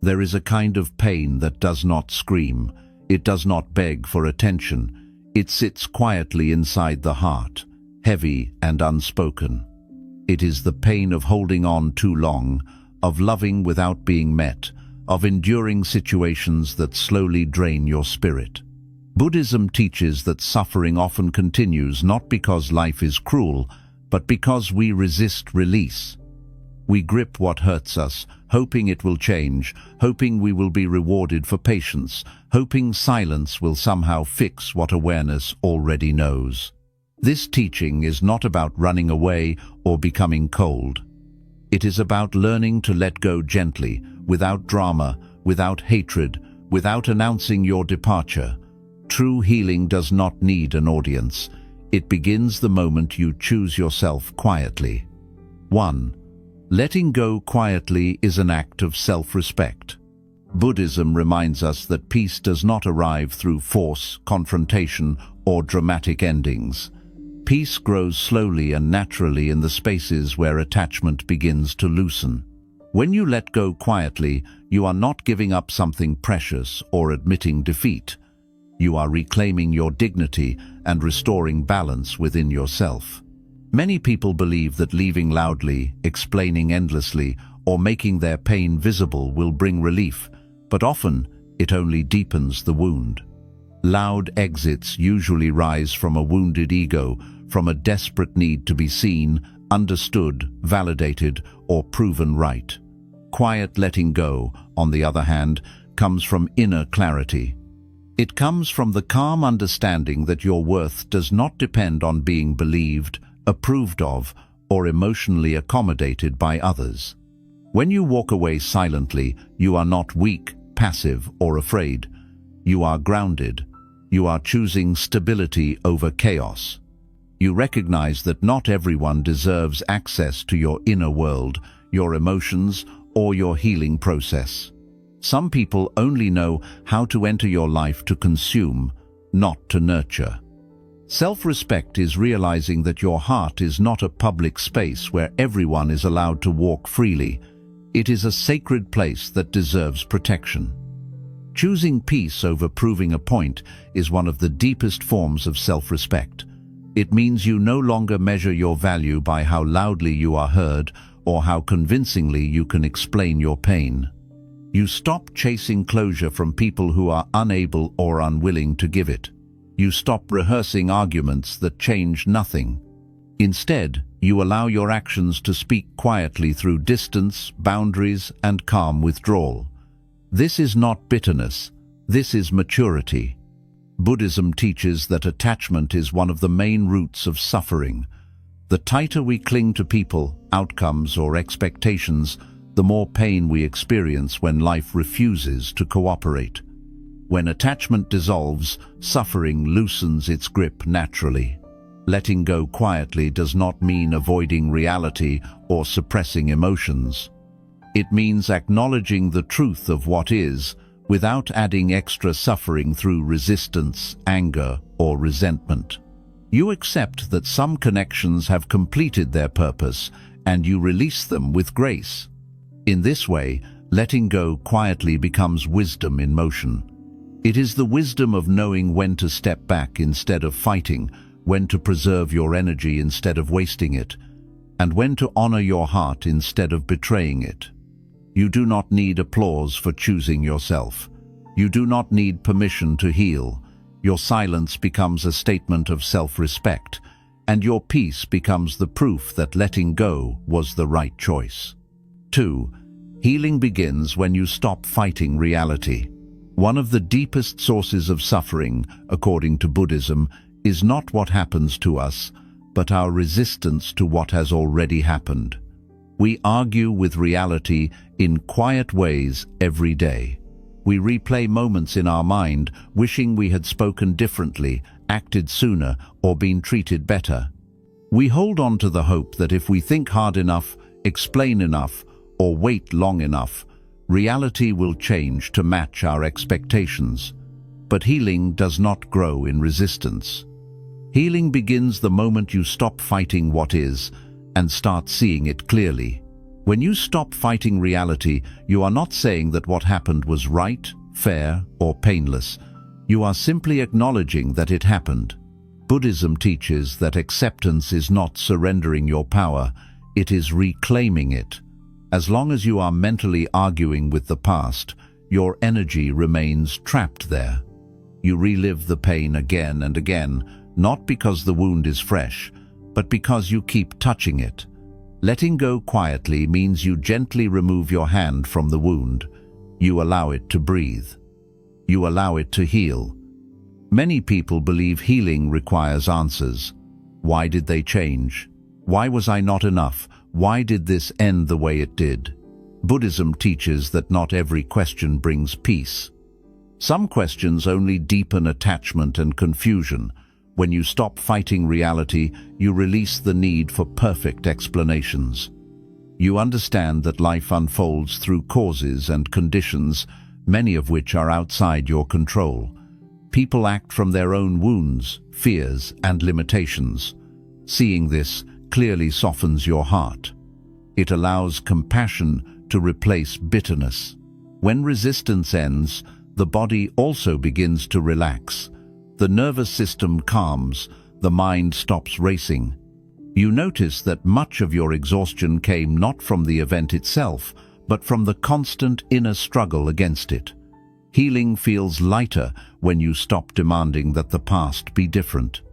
There is a kind of pain that does not scream, it does not beg for attention, it sits quietly inside the heart, heavy and unspoken. It is the pain of holding on too long, of loving without being met, of enduring situations that slowly drain your spirit. Buddhism teaches that suffering often continues not because life is cruel, but because we resist release. We grip what hurts us, hoping it will change, hoping we will be rewarded for patience, hoping silence will somehow fix what awareness already knows. This teaching is not about running away or becoming cold. It is about learning to let go gently, without drama, without hatred, without announcing your departure. True healing does not need an audience. It begins the moment you choose yourself quietly. 1. Letting go quietly is an act of self-respect. Buddhism reminds us that peace does not arrive through force, confrontation, or dramatic endings. Peace grows slowly and naturally in the spaces where attachment begins to loosen. When you let go quietly, you are not giving up something precious or admitting defeat. You are reclaiming your dignity and restoring balance within yourself. Many people believe that leaving loudly, explaining endlessly, or making their pain visible will bring relief, but often it only deepens the wound. Loud exits usually rise from a wounded ego, from a desperate need to be seen, understood, validated, or proven right. Quiet letting go, on the other hand, comes from inner clarity. It comes from the calm understanding that your worth does not depend on being believed, approved of, or emotionally accommodated by others. When you walk away silently, you are not weak, passive, or afraid. You are grounded. You are choosing stability over chaos. You recognize that not everyone deserves access to your inner world, your emotions, or your healing process. Some people only know how to enter your life to consume, not to nurture. Self-respect is realizing that your heart is not a public space where everyone is allowed to walk freely. It is a sacred place that deserves protection. Choosing peace over proving a point is one of the deepest forms of self-respect. It means you no longer measure your value by how loudly you are heard or how convincingly you can explain your pain. You stop chasing closure from people who are unable or unwilling to give it. You stop rehearsing arguments that change nothing. Instead, you allow your actions to speak quietly through distance, boundaries, and calm withdrawal. This is not bitterness. This is maturity. Buddhism teaches that attachment is one of the main roots of suffering. The tighter we cling to people, outcomes, or expectations, the more pain we experience when life refuses to cooperate. When attachment dissolves, suffering loosens its grip naturally. Letting go quietly does not mean avoiding reality or suppressing emotions. It means acknowledging the truth of what is, without adding extra suffering through resistance, anger, or resentment. You accept that some connections have completed their purpose, and you release them with grace. In this way, letting go quietly becomes wisdom in motion. It is the wisdom of knowing when to step back instead of fighting, when to preserve your energy instead of wasting it, and when to honor your heart instead of betraying it. You do not need applause for choosing yourself. You do not need permission to heal. Your silence becomes a statement of self-respect, and your peace becomes the proof that letting go was the right choice. 2. Healing begins when you stop fighting reality. One of the deepest sources of suffering, according to Buddhism, is not what happens to us, but our resistance to what has already happened. We argue with reality in quiet ways every day. We replay moments in our mind, wishing we had spoken differently, acted sooner, or been treated better. We hold on to the hope that if we think hard enough, explain enough, or wait long enough, reality will change to match our expectations. But healing does not grow in resistance. Healing begins the moment you stop fighting what is and start seeing it clearly. When you stop fighting reality, you are not saying that what happened was right, fair, or painless. You are simply acknowledging that it happened. Buddhism teaches that acceptance is not surrendering your power, it is reclaiming it. As long as you are mentally arguing with the past, your energy remains trapped there. You relive the pain again and again, not because the wound is fresh, but because you keep touching it. Letting go quietly means you gently remove your hand from the wound. You allow it to breathe. You allow it to heal. Many people believe healing requires answers. Why did they change? Why was I not enough? Why did this end the way it did? Buddhism teaches that not every question brings peace. Some questions only deepen attachment and confusion. When you stop fighting reality, you release the need for perfect explanations. You understand that life unfolds through causes and conditions, many of which are outside your control. People act from their own wounds, fears, and limitations. Seeing this clearly softens your heart. It allows compassion to replace bitterness. When resistance ends, the body also begins to relax. The nervous system calms, the mind stops racing. You notice that much of your exhaustion came not from the event itself, but from the constant inner struggle against it. Healing feels lighter when you stop demanding that the past be different.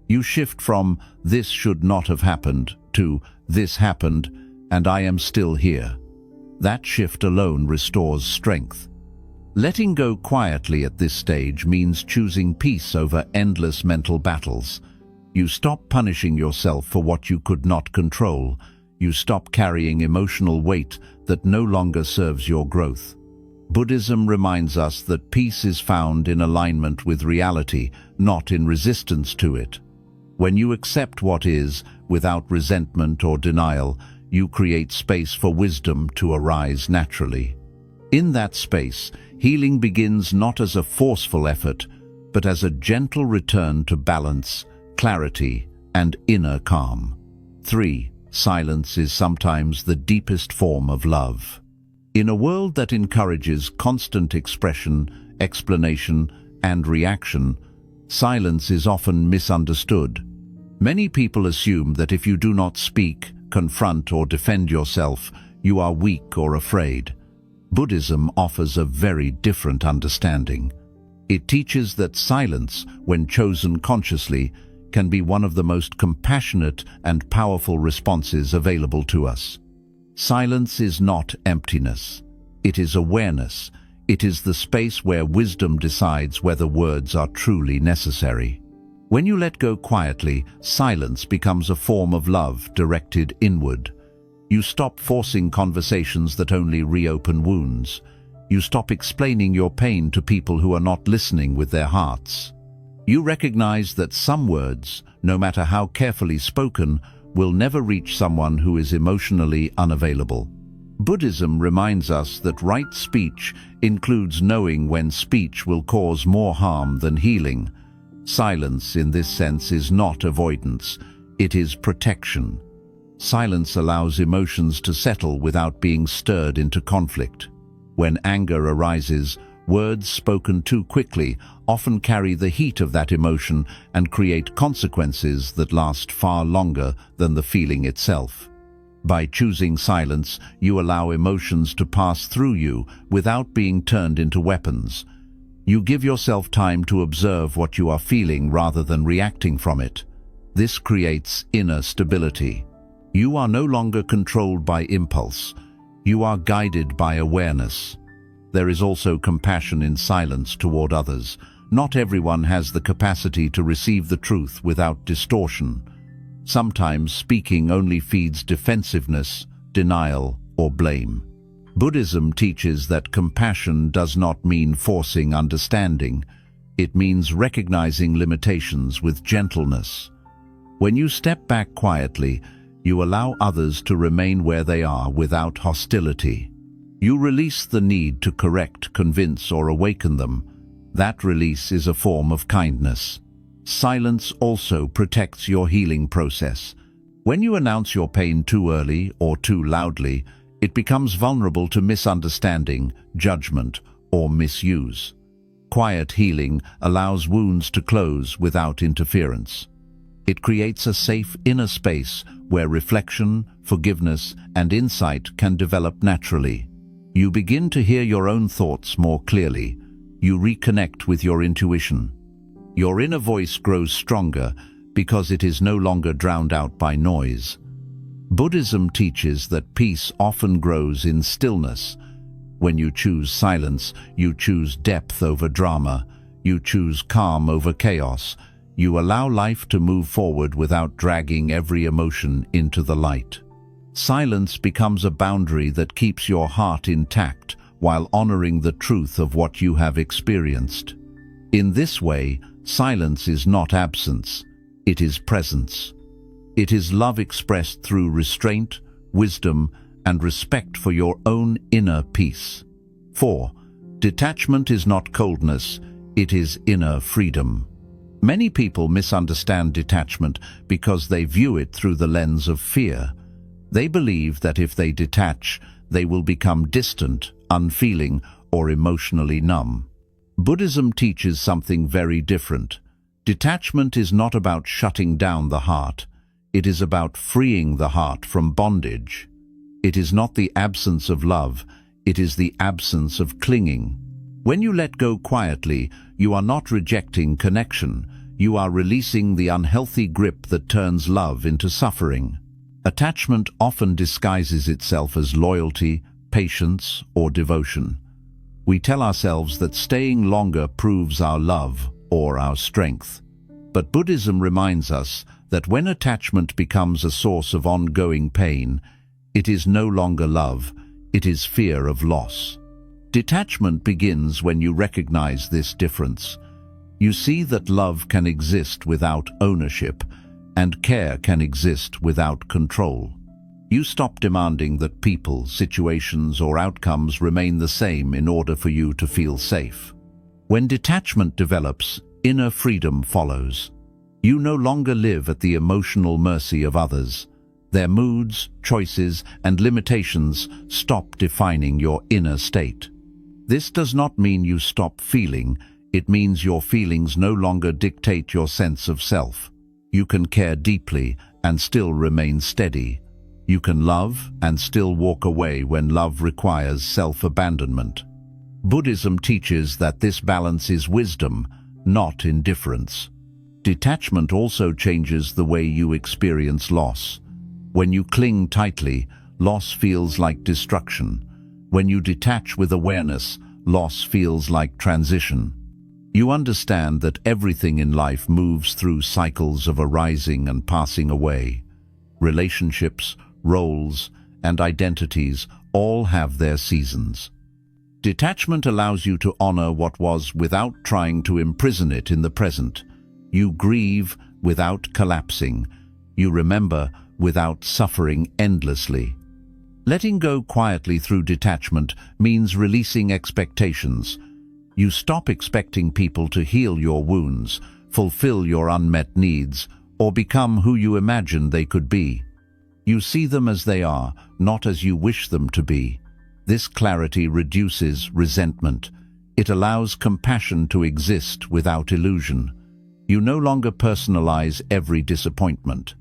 You shift from "this should not have happened" to "this happened, and I am still here." That shift alone restores strength. Letting go quietly at this stage means choosing peace over endless mental battles. You stop punishing yourself for what you could not control. You stop carrying emotional weight that no longer serves your growth. Buddhism reminds us that peace is found in alignment with reality, not in resistance to it. When you accept what is, without resentment or denial, you create space for wisdom to arise naturally. In that space, healing begins not as a forceful effort, but as a gentle return to balance, clarity, and inner calm. 3. Silence is sometimes the deepest form of love. In a world that encourages constant expression, explanation, and reaction, silence is often misunderstood. Many people assume that if you do not speak, confront, or defend yourself, you are weak or afraid. Buddhism offers a very different understanding. It teaches that silence, when chosen consciously, can be one of the most compassionate and powerful responses available to us. Silence is not emptiness. It is awareness. It is the space where wisdom decides whether words are truly necessary. When you let go quietly, silence becomes a form of love directed inward. You stop forcing conversations that only reopen wounds. You stop explaining your pain to people who are not listening with their hearts. You recognize that some words, no matter how carefully spoken, will never reach someone who is emotionally unavailable. Buddhism reminds us that right speech includes knowing when speech will cause more harm than healing. Silence, in this sense, is not avoidance, it is protection. Silence allows emotions to settle without being stirred into conflict. When anger arises, words spoken too quickly often carry the heat of that emotion and create consequences that last far longer than the feeling itself. By choosing silence, you allow emotions to pass through you without being turned into weapons. You give yourself time to observe what you are feeling rather than reacting from it. This creates inner stability. You are no longer controlled by impulse. You are guided by awareness. There is also compassion in silence toward others. Not everyone has the capacity to receive the truth without distortion. Sometimes speaking only feeds defensiveness, denial, or blame. Buddhism teaches that compassion does not mean forcing understanding. It means recognizing limitations with gentleness. When you step back quietly, you allow others to remain where they are without hostility. You release the need to correct, convince, or awaken them. That release is a form of kindness. Silence also protects your healing process. When you announce your pain too early or too loudly, It becomes vulnerable to misunderstanding, judgment, or misuse. Quiet healing allows wounds to close without interference. It creates a safe inner space where reflection, forgiveness, and insight can develop naturally. You begin to hear your own thoughts more clearly. You reconnect with your intuition. Your inner voice grows stronger because it is no longer drowned out by noise. Buddhism teaches that peace often grows in stillness. When you choose silence, you choose depth over drama. You choose calm over chaos. You allow life to move forward without dragging every emotion into the light. Silence becomes a boundary that keeps your heart intact while honoring the truth of what you have experienced. In this way, silence is not absence, it is presence. It is love expressed through restraint, wisdom, and respect for your own inner peace. 4. Detachment is not coldness, it is inner freedom. Many people misunderstand detachment because they view it through the lens of fear. They believe that if they detach, they will become distant, unfeeling, or emotionally numb. Buddhism teaches something very different. Detachment is not about shutting down the heart. It is about freeing the heart from bondage. It is not the absence of love, it is the absence of clinging. When you let go quietly, you are not rejecting connection. You are releasing the unhealthy grip that turns love into suffering. Attachment often disguises itself as loyalty, patience, or devotion. We tell ourselves that staying longer proves our love or our strength. But Buddhism reminds us that when attachment becomes a source of ongoing pain, it is no longer love, it is fear of loss. Detachment begins when you recognize this difference. You see that love can exist without ownership, and care can exist without control. You stop demanding that people, situations, or outcomes remain the same in order for you to feel safe. When detachment develops, inner freedom follows. You no longer live at the emotional mercy of others. Their moods, choices, and limitations stop defining your inner state. This does not mean you stop feeling, it means your feelings no longer dictate your sense of self. You can care deeply and still remain steady. You can love and still walk away when love requires self-abandonment. Buddhism teaches that this balance is wisdom, not indifference. Detachment also changes the way you experience loss. When you cling tightly, loss feels like destruction. When you detach with awareness, loss feels like transition. You understand that everything in life moves through cycles of arising and passing away. Relationships, roles, and identities all have their seasons. Detachment allows you to honor what was without trying to imprison it in the present. You grieve without collapsing. You remember without suffering endlessly. Letting go quietly through detachment means releasing expectations. You stop expecting people to heal your wounds, fulfill your unmet needs, or become who you imagine they could be. You see them as they are, not as you wish them to be. This clarity reduces resentment. It allows compassion to exist without illusion. You no longer personalize every disappointment.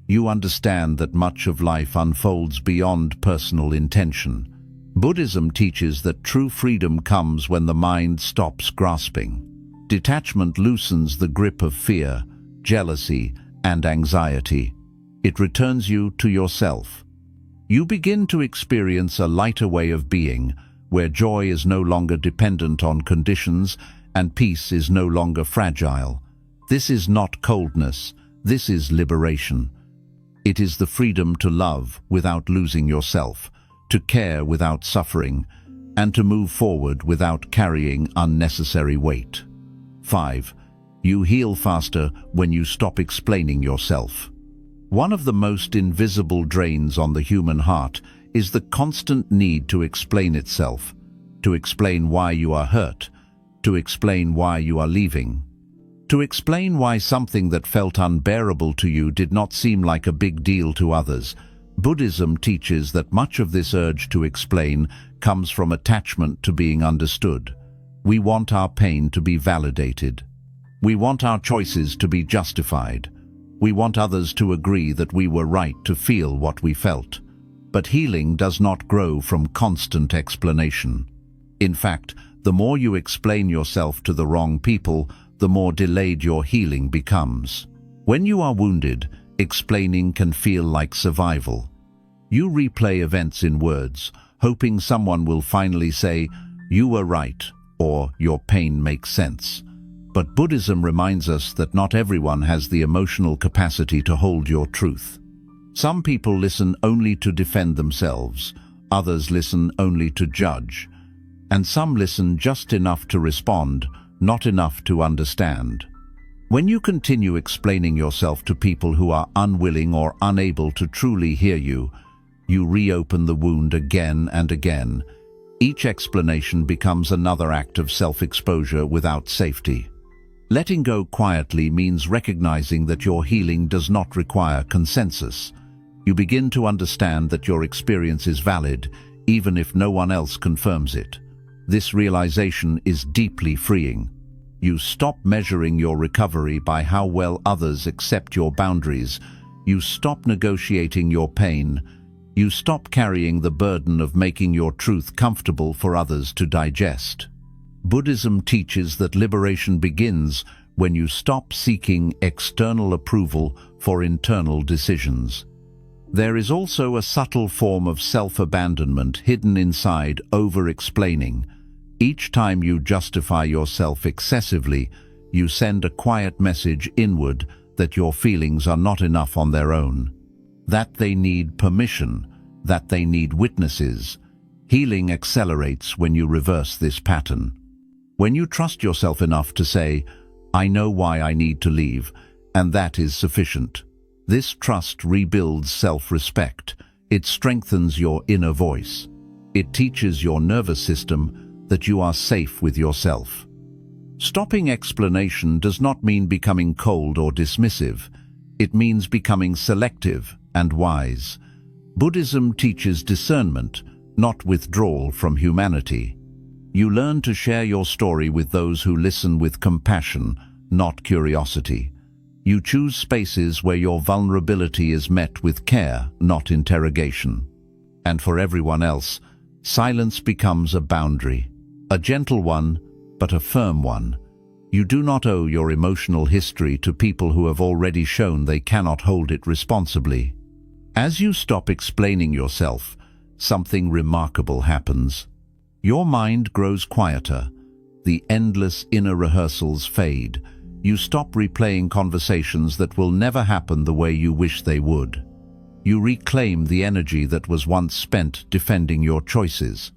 You understand that much of life unfolds beyond personal intention. Buddhism teaches that true freedom comes when the mind stops grasping. Detachment loosens the grip of fear, jealousy, and anxiety. It returns you to yourself. You begin to experience a lighter way of being, where joy is no longer dependent on conditions and peace is no longer fragile. This is not coldness, this is liberation. It is the freedom to love without losing yourself, to care without suffering, and to move forward without carrying unnecessary weight. 5. You heal faster when you stop explaining yourself. One of the most invisible drains on the human heart is the constant need to explain itself, to explain why you are hurt, to explain why you are leaving, to explain why something that felt unbearable to you did not seem like a big deal to others. Buddhism teaches that much of this urge to explain comes from attachment to being understood. We want our pain to be validated. We want our choices to be justified. We want others to agree that we were right to feel what we felt. But healing does not grow from constant explanation. In fact, the more you explain yourself to the wrong people, the more delayed your healing becomes. When you are wounded, explaining can feel like survival. You replay events in words, hoping someone will finally say, "You were right," or "Your pain makes sense." But Buddhism reminds us that not everyone has the emotional capacity to hold your truth. Some people listen only to defend themselves, others listen only to judge, and some listen just enough to respond, not enough to understand. When you continue explaining yourself to people who are unwilling or unable to truly hear you, you reopen the wound again and again. Each explanation becomes another act of self-exposure without safety. Letting go quietly means recognizing that your healing does not require consensus. You begin to understand that your experience is valid, even if no one else confirms it. This realization is deeply freeing. You stop measuring your recovery by how well others accept your boundaries. You stop negotiating your pain. You stop carrying the burden of making your truth comfortable for others to digest. Buddhism teaches that liberation begins when you stop seeking external approval for internal decisions. There is also a subtle form of self-abandonment hidden inside over-explaining. Each time you justify yourself excessively, you send a quiet message inward that your feelings are not enough on their own, that they need permission, that they need witnesses. Healing accelerates when you reverse this pattern. When you trust yourself enough to say, "I know why I need to leave," and that is sufficient. This trust rebuilds self-respect. It strengthens your inner voice. It teaches your nervous system that you are safe with yourself. Stopping explanation does not mean becoming cold or dismissive. It means becoming selective and wise. Buddhism teaches discernment, not withdrawal from humanity. You learn to share your story with those who listen with compassion, not curiosity. You choose spaces where your vulnerability is met with care, not interrogation. And for everyone else, silence becomes a boundary, a gentle one, but a firm one. You do not owe your emotional history to people who have already shown they cannot hold it responsibly. As you stop explaining yourself, something remarkable happens. Your mind grows quieter. The endless inner rehearsals fade. You stop replaying conversations that will never happen the way you wish they would. You reclaim the energy that was once spent defending your choices.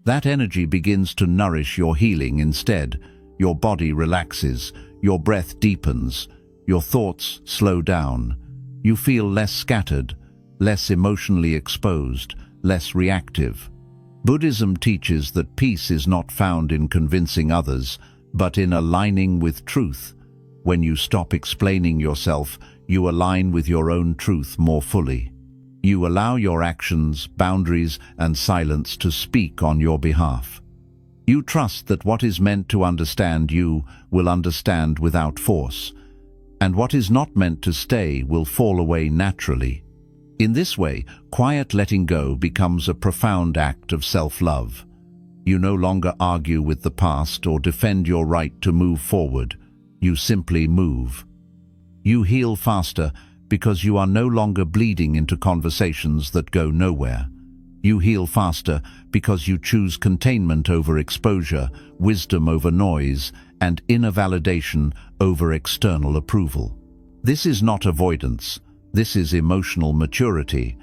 That energy begins to nourish your healing instead. Your body relaxes, your breath deepens, your thoughts slow down. You feel less scattered, less emotionally exposed, less reactive. Buddhism teaches that peace is not found in convincing others, but in aligning with truth. When you stop explaining yourself, you align with your own truth more fully. You allow your actions, boundaries, and silence to speak on your behalf. You trust that what is meant to understand you will understand without force, and what is not meant to stay will fall away naturally. In this way, quiet letting go becomes a profound act of self-love. You no longer argue with the past or defend your right to move forward. You simply move. You heal faster because you are no longer bleeding into conversations that go nowhere. You heal faster because you choose containment over exposure, wisdom over noise, and inner validation over external approval. This is not avoidance. This is emotional maturity.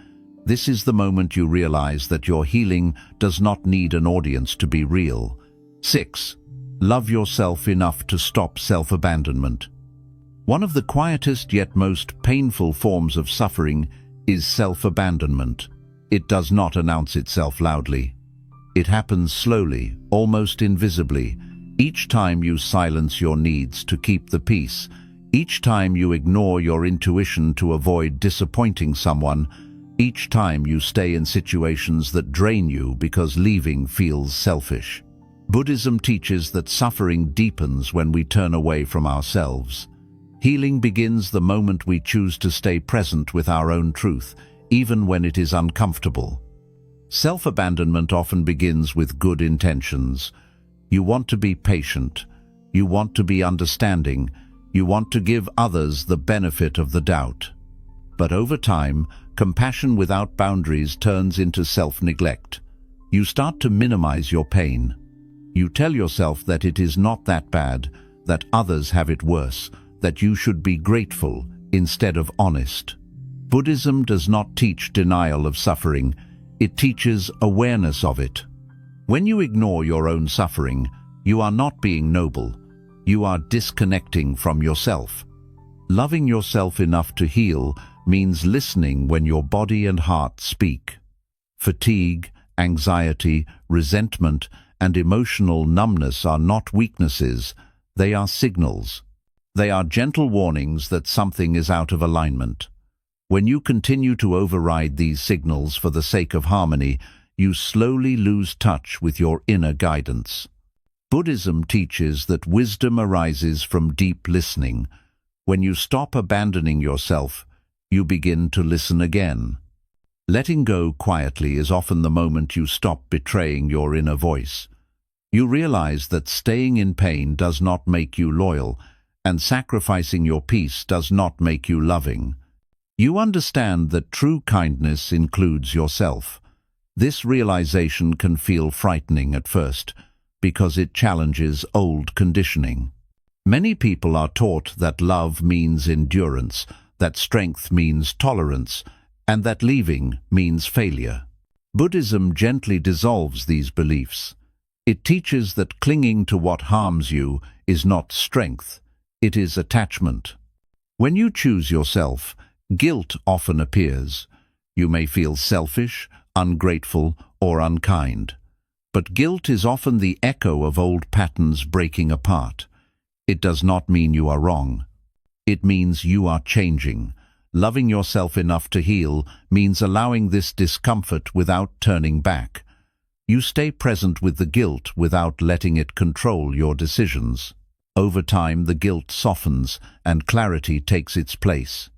This is the moment you realize that your healing does not need an audience to be real. 6. Love yourself enough to stop self-abandonment. One of the quietest yet most painful forms of suffering is self-abandonment. It does not announce itself loudly. It happens slowly, almost invisibly. Each time you silence your needs to keep the peace, each time you ignore your intuition to avoid disappointing someone, Each time you stay in situations that drain you because leaving feels selfish. Buddhism teaches that suffering deepens when we turn away from ourselves. Healing begins the moment we choose to stay present with our own truth, even when it is uncomfortable. Self-abandonment often begins with good intentions. You want to be patient. You want to be understanding. You want to give others the benefit of the doubt. But over time, compassion without boundaries turns into self-neglect. You start to minimize your pain. You tell yourself that it is not that bad, that others have it worse, that you should be grateful instead of honest. Buddhism does not teach denial of suffering, it teaches awareness of it. When you ignore your own suffering, you are not being noble. You are disconnecting from yourself. Loving yourself enough to heal means listening when your body and heart speak. Fatigue, anxiety, resentment, and emotional numbness are not weaknesses, they are signals. They are gentle warnings that something is out of alignment. When you continue to override these signals for the sake of harmony, you slowly lose touch with your inner guidance. Buddhism teaches that wisdom arises from deep listening. When you stop abandoning yourself, you begin to listen again. Letting go quietly is often the moment you stop betraying your inner voice. You realize that staying in pain does not make you loyal, and sacrificing your peace does not make you loving. You understand that true kindness includes yourself. This realization can feel frightening at first, because it challenges old conditioning. Many people are taught that love means endurance, that strength means tolerance, and that leaving means failure. Buddhism gently dissolves these beliefs. It teaches that clinging to what harms you is not strength, it is attachment. When you choose yourself, guilt often appears. You may feel selfish, ungrateful, or unkind. But guilt is often the echo of old patterns breaking apart. It does not mean you are wrong. It means you are changing. Loving yourself enough to heal means allowing this discomfort without turning back. You stay present with the guilt without letting it control your decisions. Over time, the guilt softens and clarity takes its place.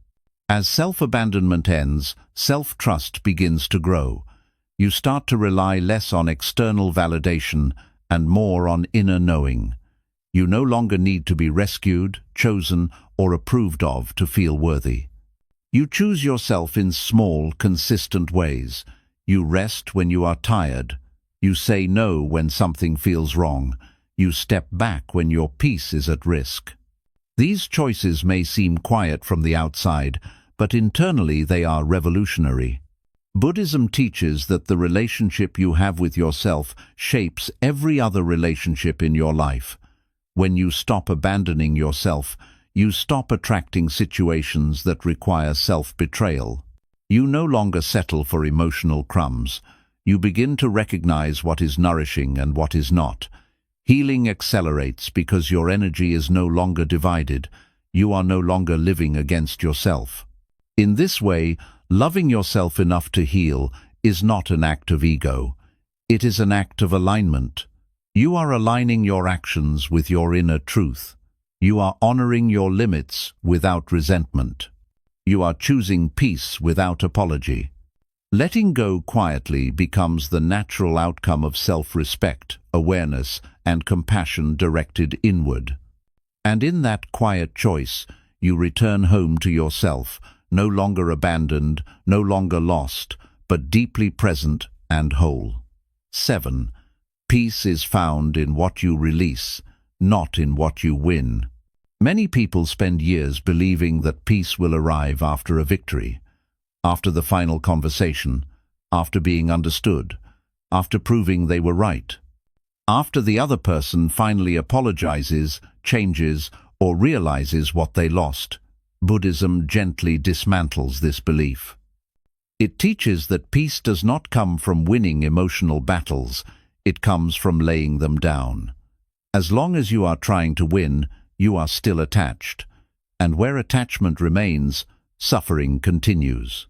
As self-abandonment ends, self-trust begins to grow. You start to rely less on external validation and more on inner knowing. You no longer need to be rescued, chosen, or approved of to feel worthy. You choose yourself in small, consistent ways. You rest when you are tired. You say no when something feels wrong. You step back when your peace is at risk. These choices may seem quiet from the outside, but internally they are revolutionary. Buddhism teaches that the relationship you have with yourself shapes every other relationship in your life. When you stop abandoning yourself, you stop attracting situations that require self-betrayal. You no longer settle for emotional crumbs. You begin to recognize what is nourishing and what is not. Healing accelerates because your energy is no longer divided. You are no longer living against yourself. In this way, loving yourself enough to heal is not an act of ego. It is an act of alignment. You are aligning your actions with your inner truth. You are honoring your limits without resentment. You are choosing peace without apology. Letting go quietly becomes the natural outcome of self-respect, awareness, and compassion directed inward. And in that quiet choice, you return home to yourself, no longer abandoned, no longer lost, but deeply present and whole. 7. Peace is found in what you release, not in what you win. Many people spend years believing that peace will arrive after a victory, after the final conversation, after being understood, after proving they were right, after the other person finally apologizes, changes, or realizes what they lost. Buddhism gently dismantles this belief. It teaches that peace does not come from winning emotional battles, it comes from laying them down. As long as you are trying to win, you are still attached. And where attachment remains, suffering continues.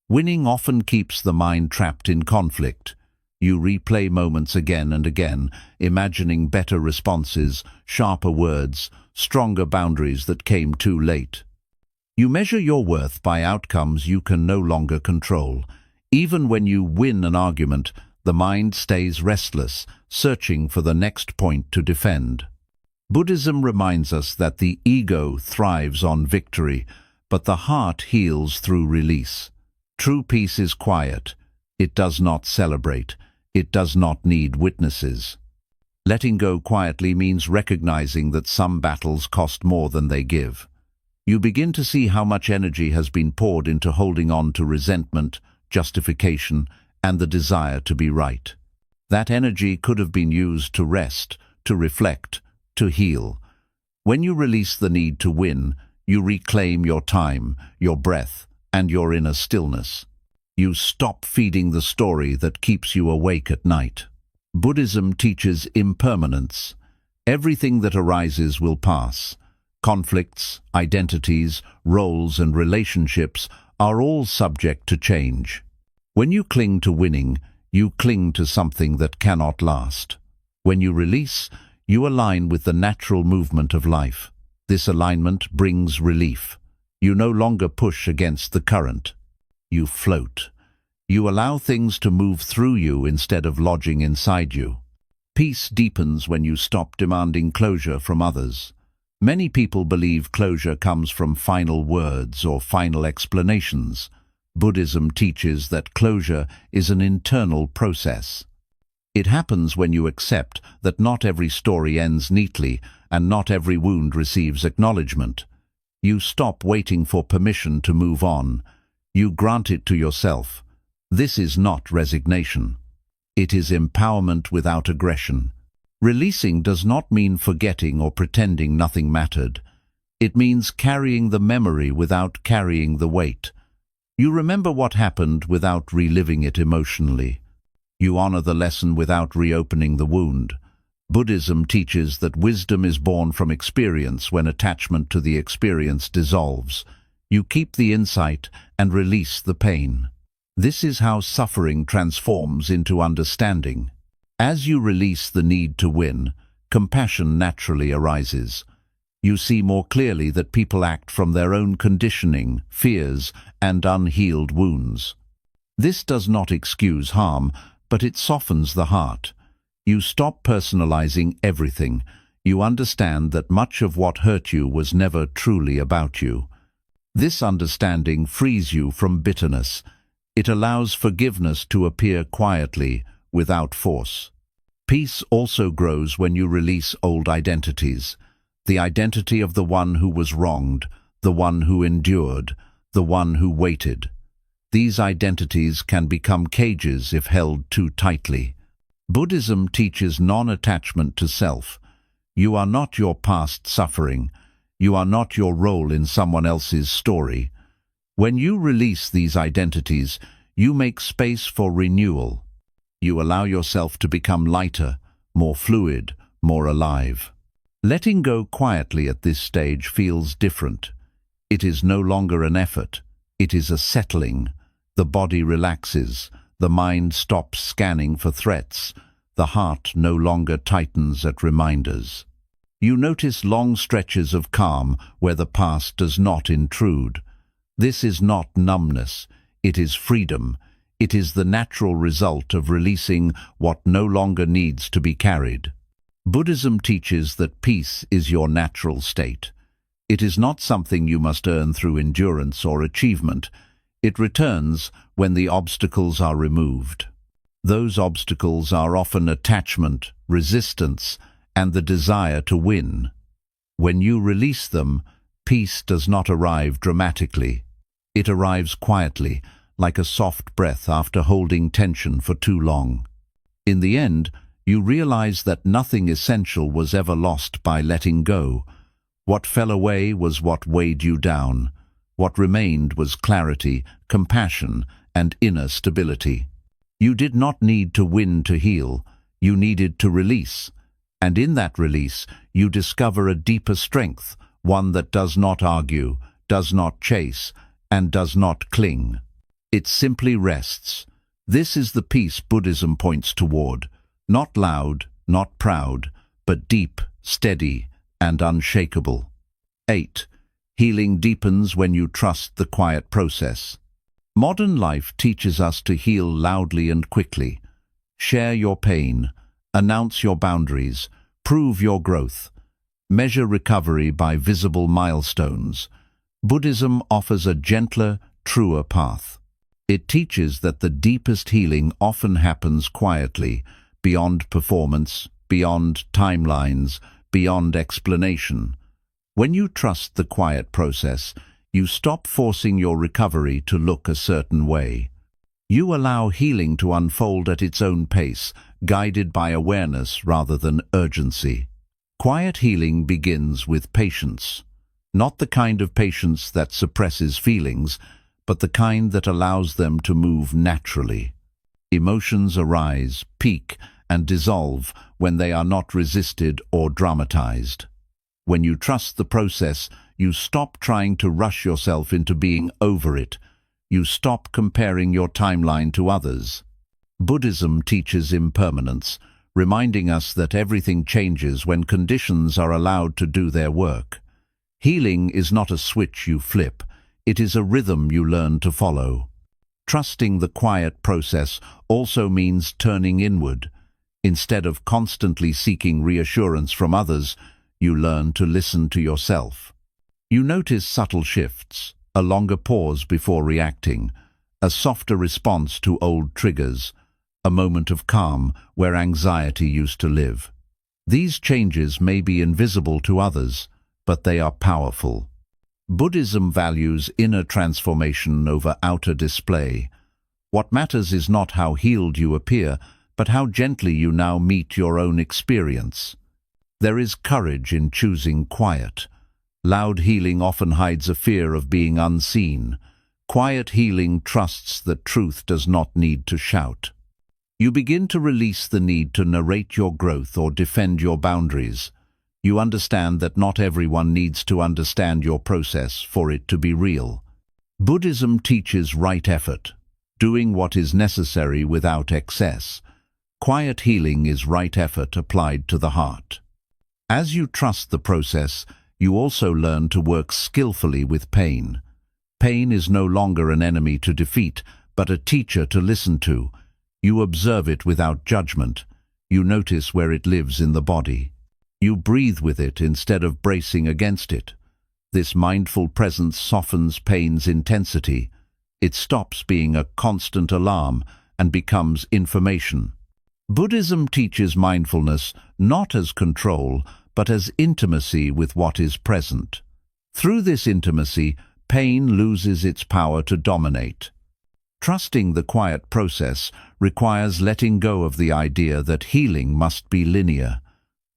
Winning often keeps the mind trapped in conflict. You replay moments again and again, imagining better responses, sharper words, stronger boundaries that came too late. You measure your worth by outcomes you can no longer control. Even when you win an argument, the mind stays restless, searching for the next point to defend. Buddhism reminds us that the ego thrives on victory, but the heart heals through release. True peace is quiet. It does not celebrate. It does not need witnesses. Letting go quietly means recognizing that some battles cost more than they give. You begin to see how much energy has been poured into holding on to resentment, justification, and the desire to be right. That energy could have been used to rest, to reflect, to heal. When you release the need to win, you reclaim your time, your breath, and your inner stillness. You stop feeding the story that keeps you awake at night. Buddhism teaches impermanence. Everything that arises will pass. Conflicts, identities, roles, and relationships are all subject to change. When you cling to winning, you cling to something that cannot last. When you release, you align with the natural movement of life. This alignment brings relief. You no longer push against the current. You float. You allow things to move through you instead of lodging inside you. Peace deepens when you stop demanding closure from others. Many people believe closure comes from final words or final explanations. Buddhism teaches that closure is an internal process. It happens when you accept that not every story ends neatly and not every wound receives acknowledgement. You stop waiting for permission to move on. You grant it to yourself. This is not resignation. It is empowerment without aggression. Releasing does not mean forgetting or pretending nothing mattered. It means carrying the memory without carrying the weight. You remember what happened without reliving it emotionally. You honor the lesson without reopening the wound. Buddhism teaches that wisdom is born from experience when attachment to the experience dissolves. You keep the insight and release the pain. This is how suffering transforms into understanding. As you release the need to win, compassion naturally arises. You see more clearly that people act from their own conditioning, fears, and unhealed wounds. This does not excuse harm, but it softens the heart. You stop personalizing everything. You understand that much of what hurt you was never truly about you. This understanding frees you from bitterness. It allows forgiveness to appear quietly, without force. Peace also grows when you release old identities. The identity of the one who was wronged, the one who endured, the one who waited. These identities can become cages if held too tightly. Buddhism teaches non-attachment to self. You are not your past suffering. You are not your role in someone else's story. When you release these identities, you make space for renewal. You allow yourself to become lighter, more fluid, more alive. Letting go quietly at this stage feels different. It is no longer an effort. It is a settling. The body relaxes. The mind stops scanning for threats. The heart no longer tightens at reminders. You notice long stretches of calm where the past does not intrude. This is not numbness. It is freedom. It is the natural result of releasing what no longer needs to be carried. Buddhism teaches that peace is your natural state. It is not something you must earn through endurance or achievement. It returns when the obstacles are removed. Those obstacles are often attachment, resistance, and the desire to win. When you release them, peace does not arrive dramatically. It arrives quietly, like a soft breath after holding tension for too long. In the end, you realize that nothing essential was ever lost by letting go. What fell away was what weighed you down. What remained was clarity, compassion, and inner stability. You did not need to win to heal. You needed to release. And in that release, you discover a deeper strength, one that does not argue, does not chase, and does not cling. It simply rests. This is the peace Buddhism points toward. Not loud, not proud, but deep, steady, and unshakable. 8. Healing deepens when you trust the quiet process. Modern life teaches us to heal loudly and quickly. Share your pain, announce your boundaries, prove your growth. Measure recovery by visible milestones. Buddhism offers a gentler, truer path. It teaches that the deepest healing often happens quietly, beyond performance, beyond timelines, beyond explanation. When you trust the quiet process, you stop forcing your recovery to look a certain way. You allow healing to unfold at its own pace, guided by awareness rather than urgency. Quiet healing begins with patience. Not the kind of patience that suppresses feelings, but the kind that allows them to move naturally. Emotions arise, peak, and dissolve when they are not resisted or dramatized. When you trust the process, you stop trying to rush yourself into being over it. You stop comparing your timeline to others. Buddhism teaches impermanence, reminding us that everything changes when conditions are allowed to do their work. Healing is not a switch you flip, it is a rhythm you learn to follow. Trusting the quiet process also means turning inward. Instead of constantly seeking reassurance from others, you learn to listen to yourself. You notice subtle shifts, a longer pause before reacting, a softer response to old triggers, a moment of calm where anxiety used to live. These changes may be invisible to others, but they are powerful. Buddhism values inner transformation over outer display. What matters is not how healed you appear, but how gently you now meet your own experience. There is courage in choosing quiet. Loud healing often hides a fear of being unseen. Quiet healing trusts that truth does not need to shout. You begin to release the need to narrate your growth or defend your boundaries. You understand that not everyone needs to understand your process for it to be real. Buddhism teaches right effort, doing what is necessary without excess. Quiet healing is right effort applied to the heart. As you trust the process, you also learn to work skillfully with pain. Pain is no longer an enemy to defeat, but a teacher to listen to. You observe it without judgment. You notice where it lives in the body. You breathe with it instead of bracing against it. This mindful presence softens pain's intensity. It stops being a constant alarm and becomes information. Buddhism teaches mindfulness not as control, but as intimacy with what is present. Through this intimacy, pain loses its power to dominate. Trusting the quiet process requires letting go of the idea that healing must be linear.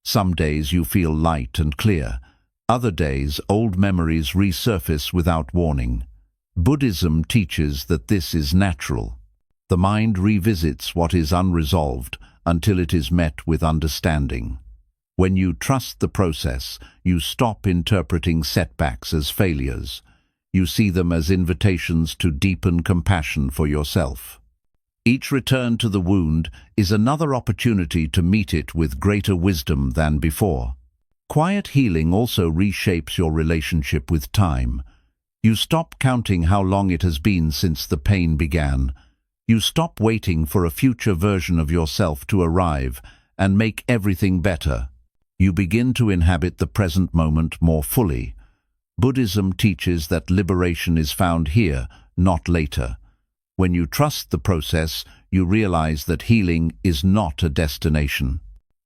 Some days you feel light and clear. Other days, old memories resurface without warning. Buddhism teaches that this is natural. The mind revisits what is unresolved until it is met with understanding. When you trust the process, you stop interpreting setbacks as failures. You see them as invitations to deepen compassion for yourself. Each return to the wound is another opportunity to meet it with greater wisdom than before. Quiet healing also reshapes your relationship with time. You stop counting how long it has been since the pain began. You stop waiting for a future version of yourself to arrive and make everything better. You begin to inhabit the present moment more fully. Buddhism teaches that liberation is found here, not later. When you trust the process, you realize that healing is not a destination.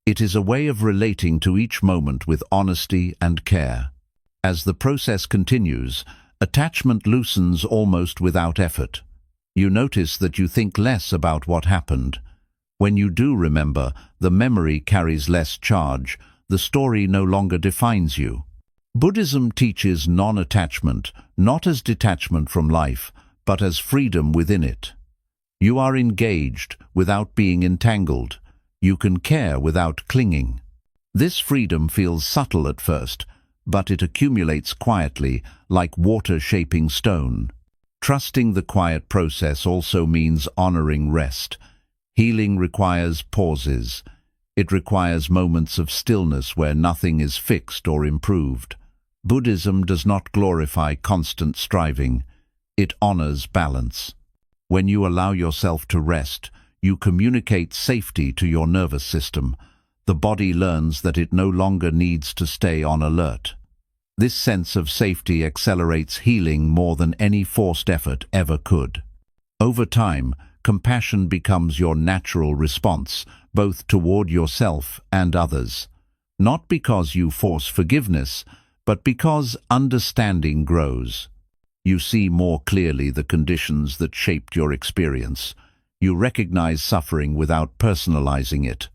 It is a way of relating to each moment with honesty and care. As the process continues, attachment loosens almost without effort. You notice that you think less about what happened. When you do remember, the memory carries less charge. The story no longer defines you. Buddhism teaches non-attachment, not as detachment from life, but as freedom within it. You are engaged without being entangled. You can care without clinging. This freedom feels subtle at first, but it accumulates quietly, like water shaping stone. Trusting the quiet process also means honoring rest. Healing requires pauses. It requires moments of stillness where nothing is fixed or improved. Buddhism does not glorify constant striving. It honors balance. When you allow yourself to rest, you communicate safety to your nervous system. The body learns that it no longer needs to stay on alert. This sense of safety accelerates healing more than any forced effort ever could. Over time, compassion becomes your natural response, both toward yourself and others. Not because you force forgiveness, but because understanding grows. You see more clearly the conditions that shaped your experience. You recognize suffering without personalizing it.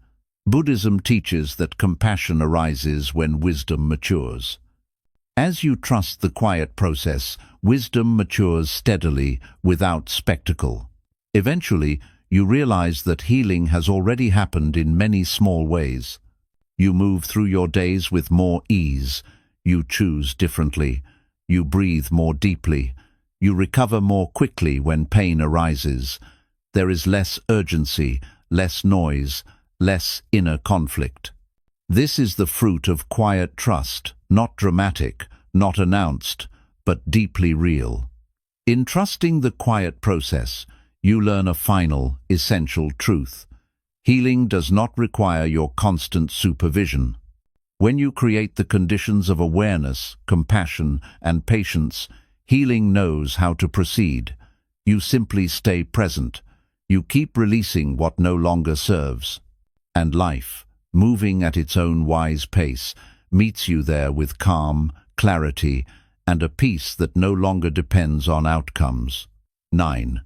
Buddhism teaches that compassion arises when wisdom matures. As you trust the quiet process, wisdom matures steadily, without spectacle. Eventually, you realize that healing has already happened in many small ways. You move through your days with more ease. You choose differently. You breathe more deeply. You recover more quickly when pain arises. There is less urgency, less noise, less inner conflict. This is the fruit of quiet trust, not dramatic, not announced, but deeply real. In trusting the quiet process, you learn a final, essential truth. Healing does not require your constant supervision. When you create the conditions of awareness, compassion, and patience, healing knows how to proceed. You simply stay present. You keep releasing what no longer serves. And life, moving at its own wise pace, meets you there with calm, clarity, and a peace that no longer depends on outcomes. 9.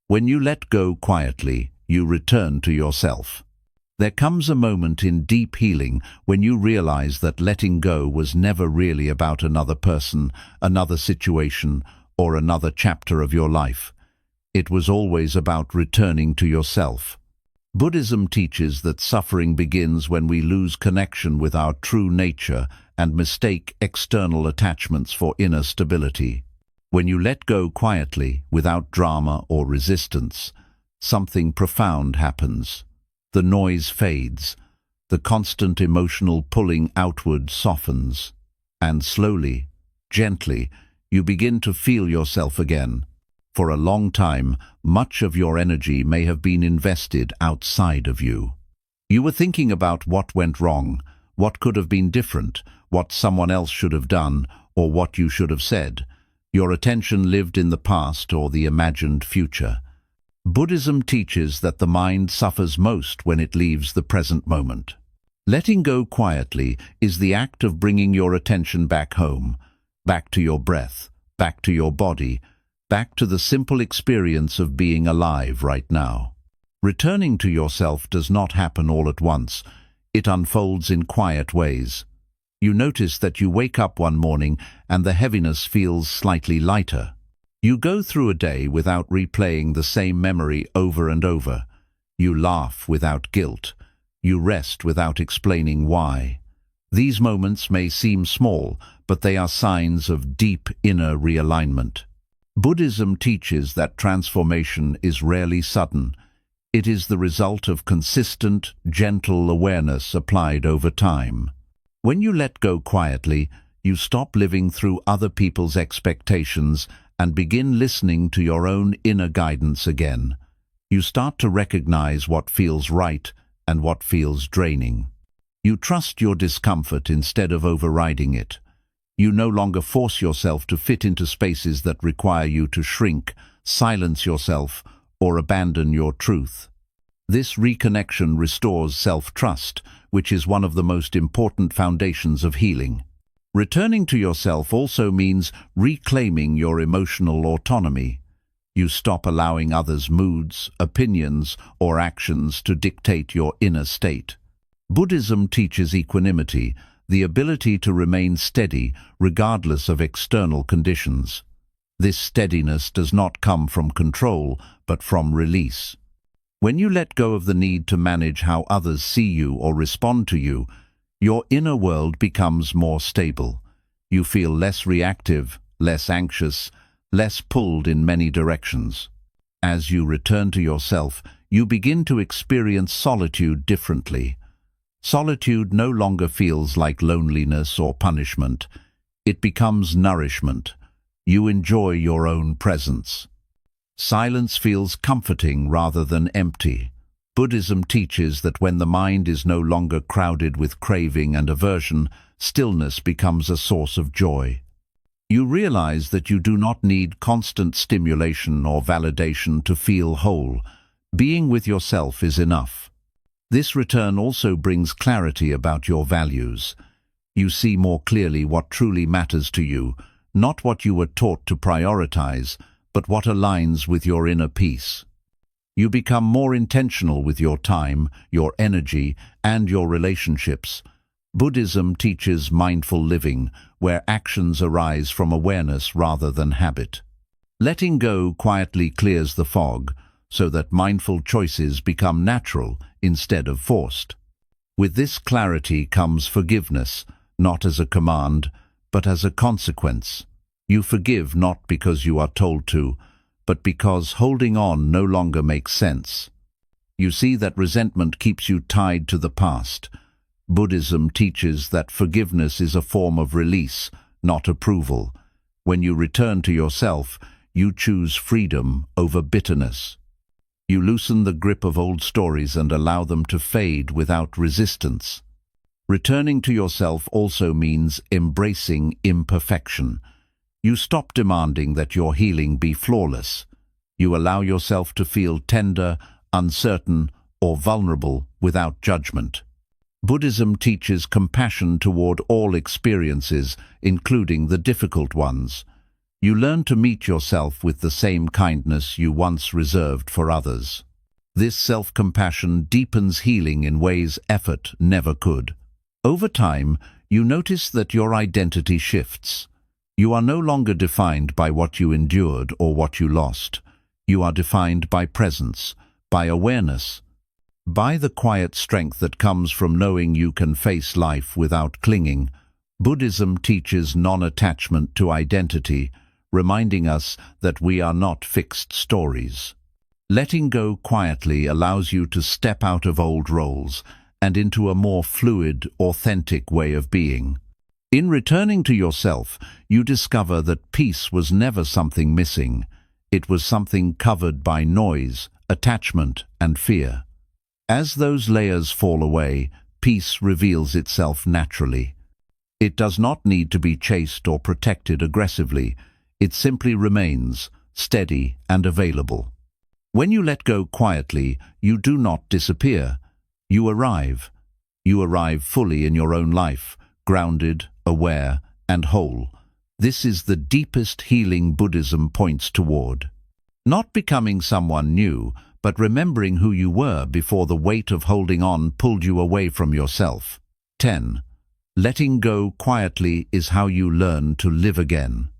When you let go quietly, you return to yourself. There comes a moment in deep healing when you realize that letting go was never really about another person, another situation, or another chapter of your life. It was always about returning to yourself. Buddhism teaches that suffering begins when we lose connection with our true nature and mistake external attachments for inner stability. When you let go quietly, without drama or resistance, something profound happens. The noise fades, the constant emotional pulling outward softens, and slowly, gently, you begin to feel yourself again. For a long time, much of your energy may have been invested outside of you. You were thinking about what went wrong, what could have been different, what someone else should have done, or what you should have said. Your attention lived in the past or the imagined future. Buddhism teaches that the mind suffers most when it leaves the present moment. Letting go quietly is the act of bringing your attention back home, back to your breath, back to your body, back to the simple experience of being alive right now. Returning to yourself does not happen all at once. It unfolds in quiet ways. You notice that you wake up one morning and the heaviness feels slightly lighter. You go through a day without replaying the same memory over and over. You laugh without guilt. You rest without explaining why. These moments may seem small, but they are signs of deep inner realignment. Buddhism teaches that transformation is rarely sudden. It is the result of consistent, gentle awareness applied over time. When you let go quietly, you stop living through other people's expectations and begin listening to your own inner guidance again. You start to recognize what feels right and what feels draining. You trust your discomfort instead of overriding it. You no longer force yourself to fit into spaces that require you to shrink, silence yourself, or abandon your truth. This reconnection restores self-trust, which is one of the most important foundations of healing. Returning to yourself also means reclaiming your emotional autonomy. You stop allowing others' moods, opinions, or actions to dictate your inner state. Buddhism teaches equanimity, the ability to remain steady regardless of external conditions. This steadiness does not come from control, but from release. When you let go of the need to manage how others see you or respond to you, your inner world becomes more stable. You feel less reactive, less anxious, less pulled in many directions. As you return to yourself, you begin to experience solitude differently. Solitude no longer feels like loneliness or punishment. It becomes nourishment. You enjoy your own presence. Silence feels comforting rather than empty. Buddhism teaches that when the mind is no longer crowded with craving and aversion, stillness becomes a source of joy. You realize that you do not need constant stimulation or validation to feel whole. Being with yourself is enough. This return also brings clarity about your values. You see more clearly what truly matters to you, not what you were taught to prioritize, but what aligns with your inner peace. You become more intentional with your time, your energy, and your relationships. Buddhism teaches mindful living, where actions arise from awareness rather than habit. Letting go quietly clears the fog, so that mindful choices become natural instead of forced. With this clarity comes forgiveness, not as a command, but as a consequence. You forgive not because you are told to, but because holding on no longer makes sense. You see that resentment keeps you tied to the past. Buddhism teaches that forgiveness is a form of release, not approval. When you return to yourself, you choose freedom over bitterness. You loosen the grip of old stories and allow them to fade without resistance. Returning to yourself also means embracing imperfection. You stop demanding that your healing be flawless. You allow yourself to feel tender, uncertain, or vulnerable without judgment. Buddhism teaches compassion toward all experiences, including the difficult ones. You learn to meet yourself with the same kindness you once reserved for others. This self-compassion deepens healing in ways effort never could. Over time, you notice that your identity shifts. You are no longer defined by what you endured or what you lost. You are defined by presence, by awareness, by the quiet strength that comes from knowing you can face life without clinging. Buddhism teaches non-attachment to identity, reminding us that we are not fixed stories. Letting go quietly allows you to step out of old roles and into a more fluid, authentic way of being. In returning to yourself, you discover that peace was never something missing. It was something covered by noise, attachment, and fear. As those layers fall away, peace reveals itself naturally. It does not need to be chased or protected aggressively. It simply remains, steady and available. When you let go quietly, you do not disappear. You arrive. You arrive fully in your own life, grounded, aware, and whole. This is the deepest healing Buddhism points toward. Not becoming someone new, but remembering who you were before the weight of holding on pulled you away from yourself. 10. Letting go quietly is how you learn to live again.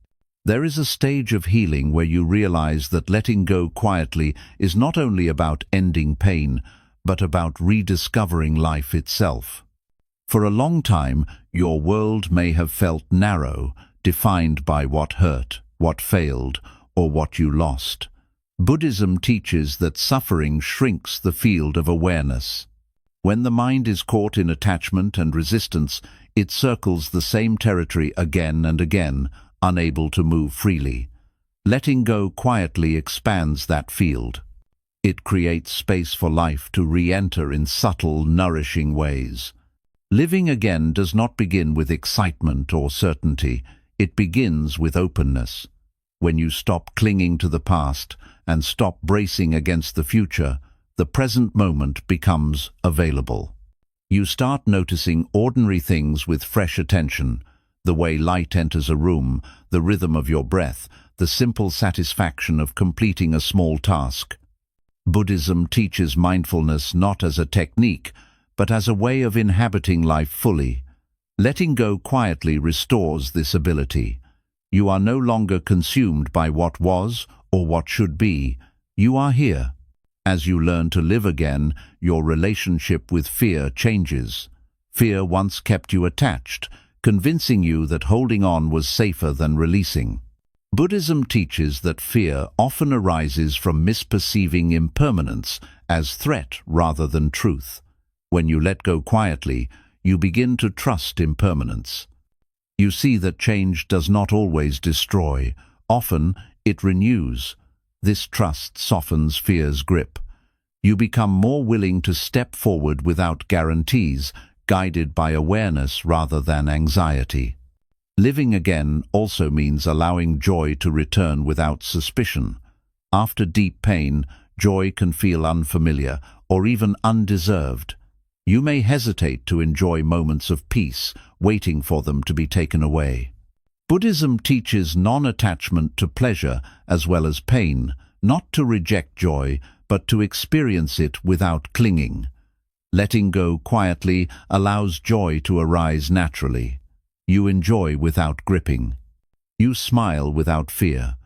There is a stage of healing where you realize that letting go quietly is not only about ending pain, but about rediscovering life itself. For a long time, your world may have felt narrow, defined by what hurt, what failed, or what you lost. Buddhism teaches that suffering shrinks the field of awareness. When the mind is caught in attachment and resistance, it circles the same territory again and again, unable to move freely. Letting go quietly expands that field. It creates space for life to re-enter in subtle, nourishing ways. Living again does not begin with excitement or certainty. It begins with openness. When you stop clinging to the past and stop bracing against the future, the present moment becomes available. You start noticing ordinary things with fresh attention, the way light enters a room, the rhythm of your breath, the simple satisfaction of completing a small task. Buddhism teaches mindfulness not as a technique, but as a way of inhabiting life fully. Letting go quietly restores this ability. You are no longer consumed by what was or what should be. You are here. As you learn to live again, your relationship with fear changes. Fear once kept you attached, convincing you that holding on was safer than releasing. Buddhism teaches that fear often arises from misperceiving impermanence as threat rather than truth. When you let go quietly, you begin to trust impermanence. You see that change does not always destroy. Often, it renews. This trust softens fear's grip. You become more willing to step forward without guarantees, guided by awareness rather than anxiety. Living again also means allowing joy to return without suspicion. After deep pain, joy can feel unfamiliar or even undeserved. You may hesitate to enjoy moments of peace, waiting for them to be taken away. Buddhism teaches non-attachment to pleasure as well as pain, not to reject joy, but to experience it without clinging. Letting go quietly allows joy to arise naturally. You enjoy without gripping. You smile without fear.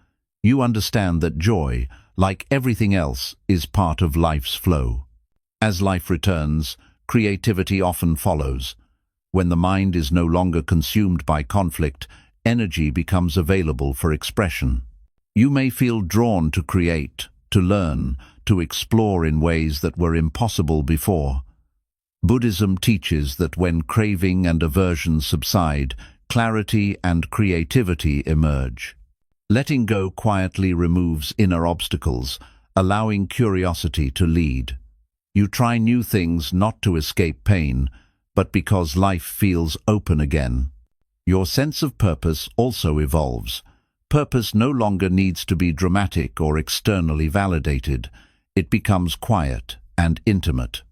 You understand that joy, like everything else, is part of life's flow. As life returns, creativity often follows. When the mind is no longer consumed by conflict, energy becomes available for expression. You may feel drawn to create, to learn, to explore in ways that were impossible before. Buddhism teaches that when craving and aversion subside, clarity and creativity emerge. Letting go quietly removes inner obstacles, allowing curiosity to lead. You try new things not to escape pain, but because life feels open again. Your sense of purpose also evolves. Purpose no longer needs to be dramatic or externally validated. It becomes quiet and intimate.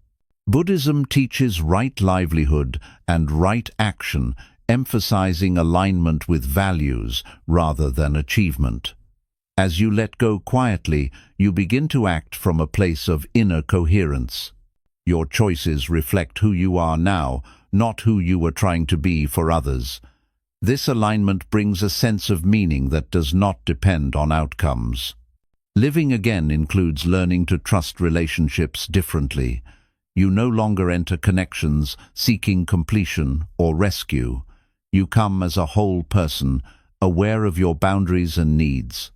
Buddhism teaches right livelihood and right action, emphasizing alignment with values rather than achievement. As you let go quietly, you begin to act from a place of inner coherence. Your choices reflect who you are now, not who you were trying to be for others. This alignment brings a sense of meaning that does not depend on outcomes. Living again includes learning to trust relationships differently. You no longer enter connections seeking completion or rescue. You come as a whole person, aware of your boundaries and needs.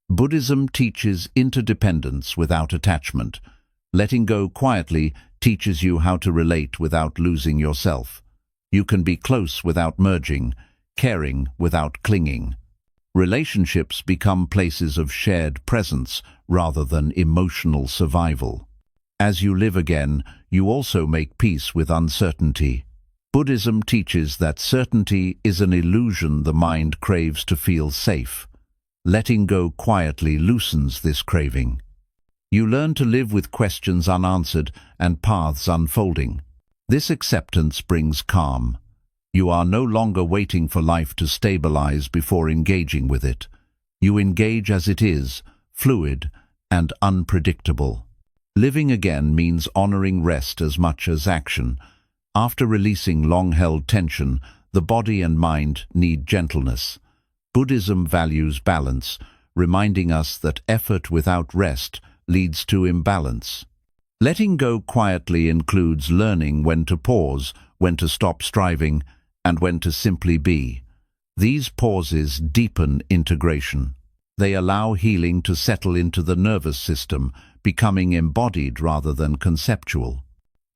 Buddhism teaches interdependence without attachment. Letting go quietly teaches you how to relate without losing yourself. You can be close without merging, caring without clinging. Relationships become places of shared presence rather than emotional survival. As you live again, you also make peace with uncertainty. Buddhism teaches that certainty is an illusion the mind craves to feel safe. Letting go quietly loosens this craving. You learn to live with questions unanswered and paths unfolding. This acceptance brings calm. You are no longer waiting for life to stabilize before engaging with it. You engage as it is, fluid and unpredictable. Living again means honoring rest as much as action. After releasing long-held tension, the body and mind need gentleness. Buddhism values balance, reminding us that effort without rest leads to imbalance. Letting go quietly includes learning when to pause, when to stop striving, and when to simply be. These pauses deepen integration. They allow healing to settle into the nervous system, becoming embodied rather than conceptual.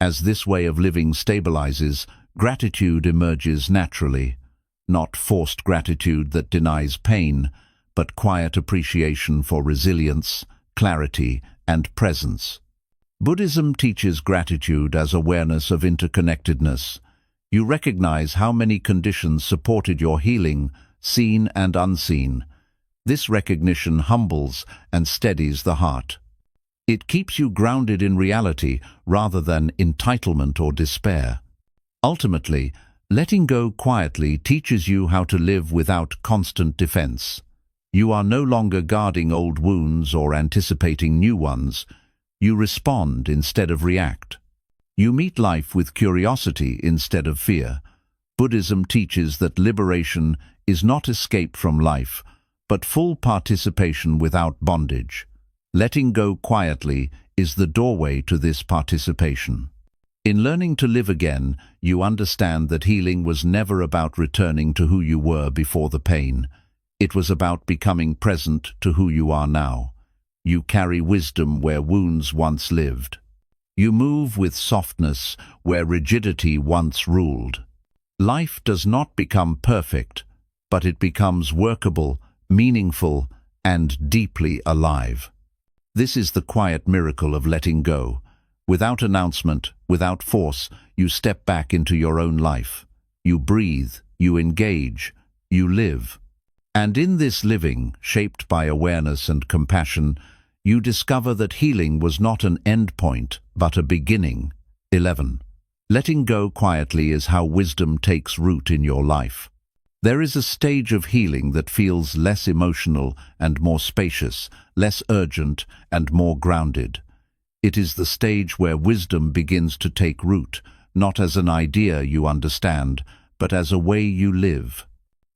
As this way of living stabilizes, gratitude emerges naturally. Not forced gratitude that denies pain, but quiet appreciation for resilience, clarity, and presence. Buddhism teaches gratitude as awareness of interconnectedness. You recognize how many conditions supported your healing, seen and unseen. This recognition humbles and steadies the heart. It keeps you grounded in reality rather than entitlement or despair. Ultimately, letting go quietly teaches you how to live without constant defense. You are no longer guarding old wounds or anticipating new ones. You respond instead of react. You meet life with curiosity instead of fear. Buddhism teaches that liberation is not escape from life, but full participation without bondage. Letting go quietly is the doorway to this participation. In learning to live again, you understand that healing was never about returning to who you were before the pain. It was about becoming present to who you are now. You carry wisdom where wounds once lived. You move with softness where rigidity once ruled. Life does not become perfect, but it becomes workable, meaningful, and deeply alive. This is the quiet miracle of letting go. Without announcement, without force, you step back into your own life. You breathe, you engage, you live. And in this living, shaped by awareness and compassion, you discover that healing was not an end point, but a beginning. 11. Letting go quietly is how wisdom takes root in your life. There is a stage of healing that feels less emotional and more spacious, less urgent and more grounded. It is the stage where wisdom begins to take root, not as an idea you understand, but as a way you live.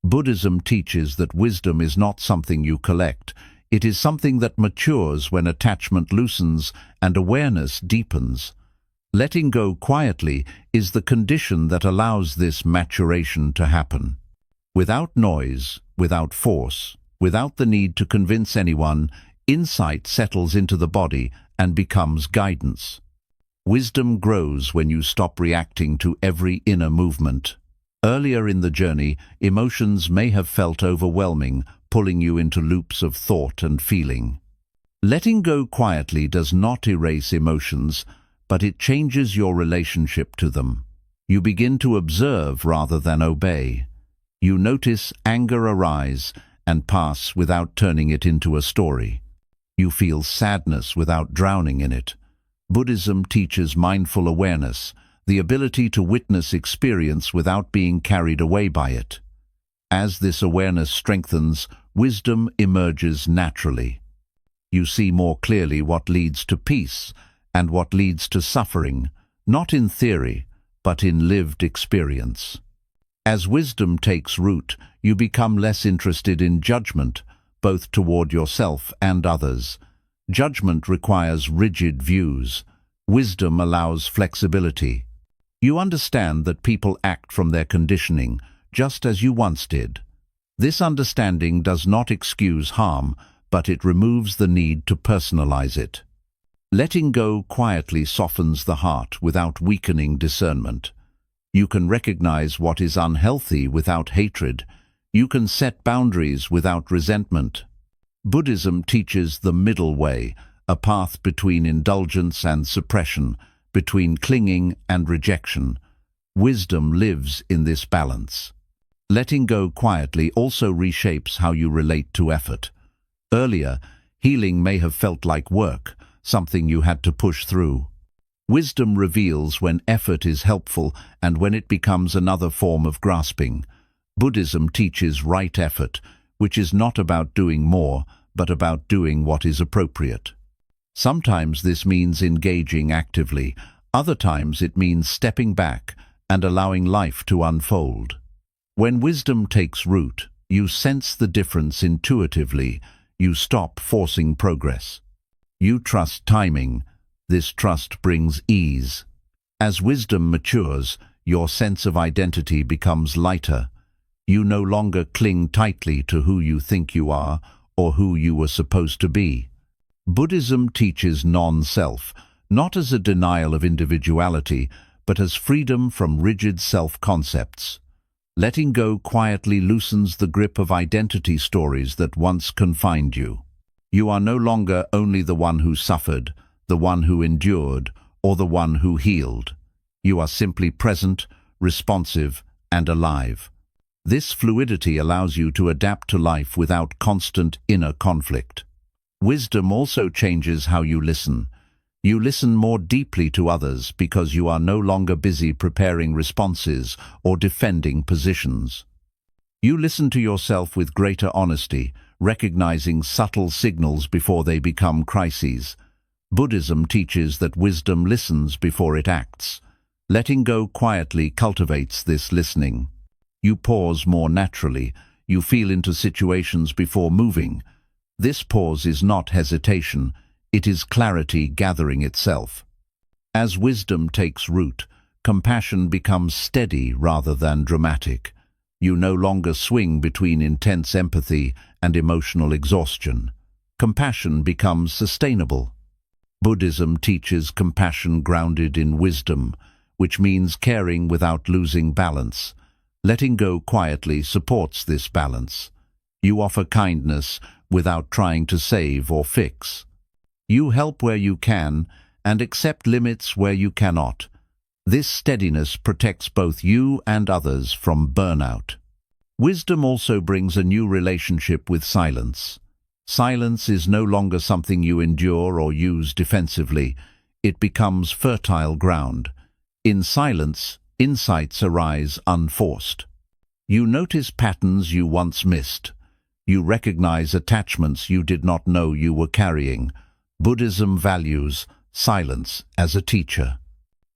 Buddhism teaches that wisdom is not something you collect. It is something that matures when attachment loosens and awareness deepens. Letting go quietly is the condition that allows this maturation to happen. Without noise, without force, without the need to convince anyone, insight settles into the body and becomes guidance. Wisdom grows when you stop reacting to every inner movement. Earlier in the journey, emotions may have felt overwhelming, pulling you into loops of thought and feeling. Letting go quietly does not erase emotions, but it changes your relationship to them. You begin to observe rather than obey. You notice anger arise and pass without turning it into a story. You feel sadness without drowning in it. Buddhism teaches mindful awareness, the ability to witness experience without being carried away by it. As this awareness strengthens, wisdom emerges naturally. You see more clearly what leads to peace and what leads to suffering, not in theory, but in lived experience. As wisdom takes root, you become less interested in judgment, both toward yourself and others. Judgment requires rigid views. Wisdom allows flexibility. You understand that people act from their conditioning, just as you once did. This understanding does not excuse harm, but it removes the need to personalize it. Letting go quietly softens the heart without weakening discernment. You can recognize what is unhealthy without hatred. You can set boundaries without resentment. Buddhism teaches the middle way, a path between indulgence and suppression, between clinging and rejection. Wisdom lives in this balance. Letting go quietly also reshapes how you relate to effort. Earlier, healing may have felt like work, something you had to push through. Wisdom reveals when effort is helpful and when it becomes another form of grasping. Buddhism teaches right effort, which is not about doing more, but about doing what is appropriate. Sometimes this means engaging actively, other times it means stepping back and allowing life to unfold. When wisdom takes root, you sense the difference intuitively. You stop forcing progress. You trust timing. This trust brings ease. As wisdom matures, your sense of identity becomes lighter. You no longer cling tightly to who you think you are or who you were supposed to be. Buddhism teaches non-self, not as a denial of individuality, but as freedom from rigid self-concepts. Letting go quietly loosens the grip of identity stories that once confined you. You are no longer only the one who suffered, the one who endured, or the one who healed. You are simply present, responsive, and alive. This fluidity allows you to adapt to life without constant inner conflict. Wisdom also changes how you listen. You listen more deeply to others because you are no longer busy preparing responses or defending positions. You listen to yourself with greater honesty, recognizing subtle signals before they become crises. Buddhism teaches that wisdom listens before it acts. Letting go quietly cultivates this listening. You pause more naturally. You feel into situations before moving. This pause is not hesitation. It is clarity gathering itself. As wisdom takes root, compassion becomes steady rather than dramatic. You no longer swing between intense empathy and emotional exhaustion. Compassion becomes sustainable. Buddhism teaches compassion grounded in wisdom, which means caring without losing balance. Letting go quietly supports this balance. You offer kindness without trying to save or fix. You help where you can and accept limits where you cannot. This steadiness protects both you and others from burnout. Wisdom also brings a new relationship with silence. Silence is no longer something you endure or use defensively. It becomes fertile ground. In silence, insights arise unforced. You notice patterns you once missed. You recognize attachments you did not know you were carrying. Buddhism values silence as a teacher.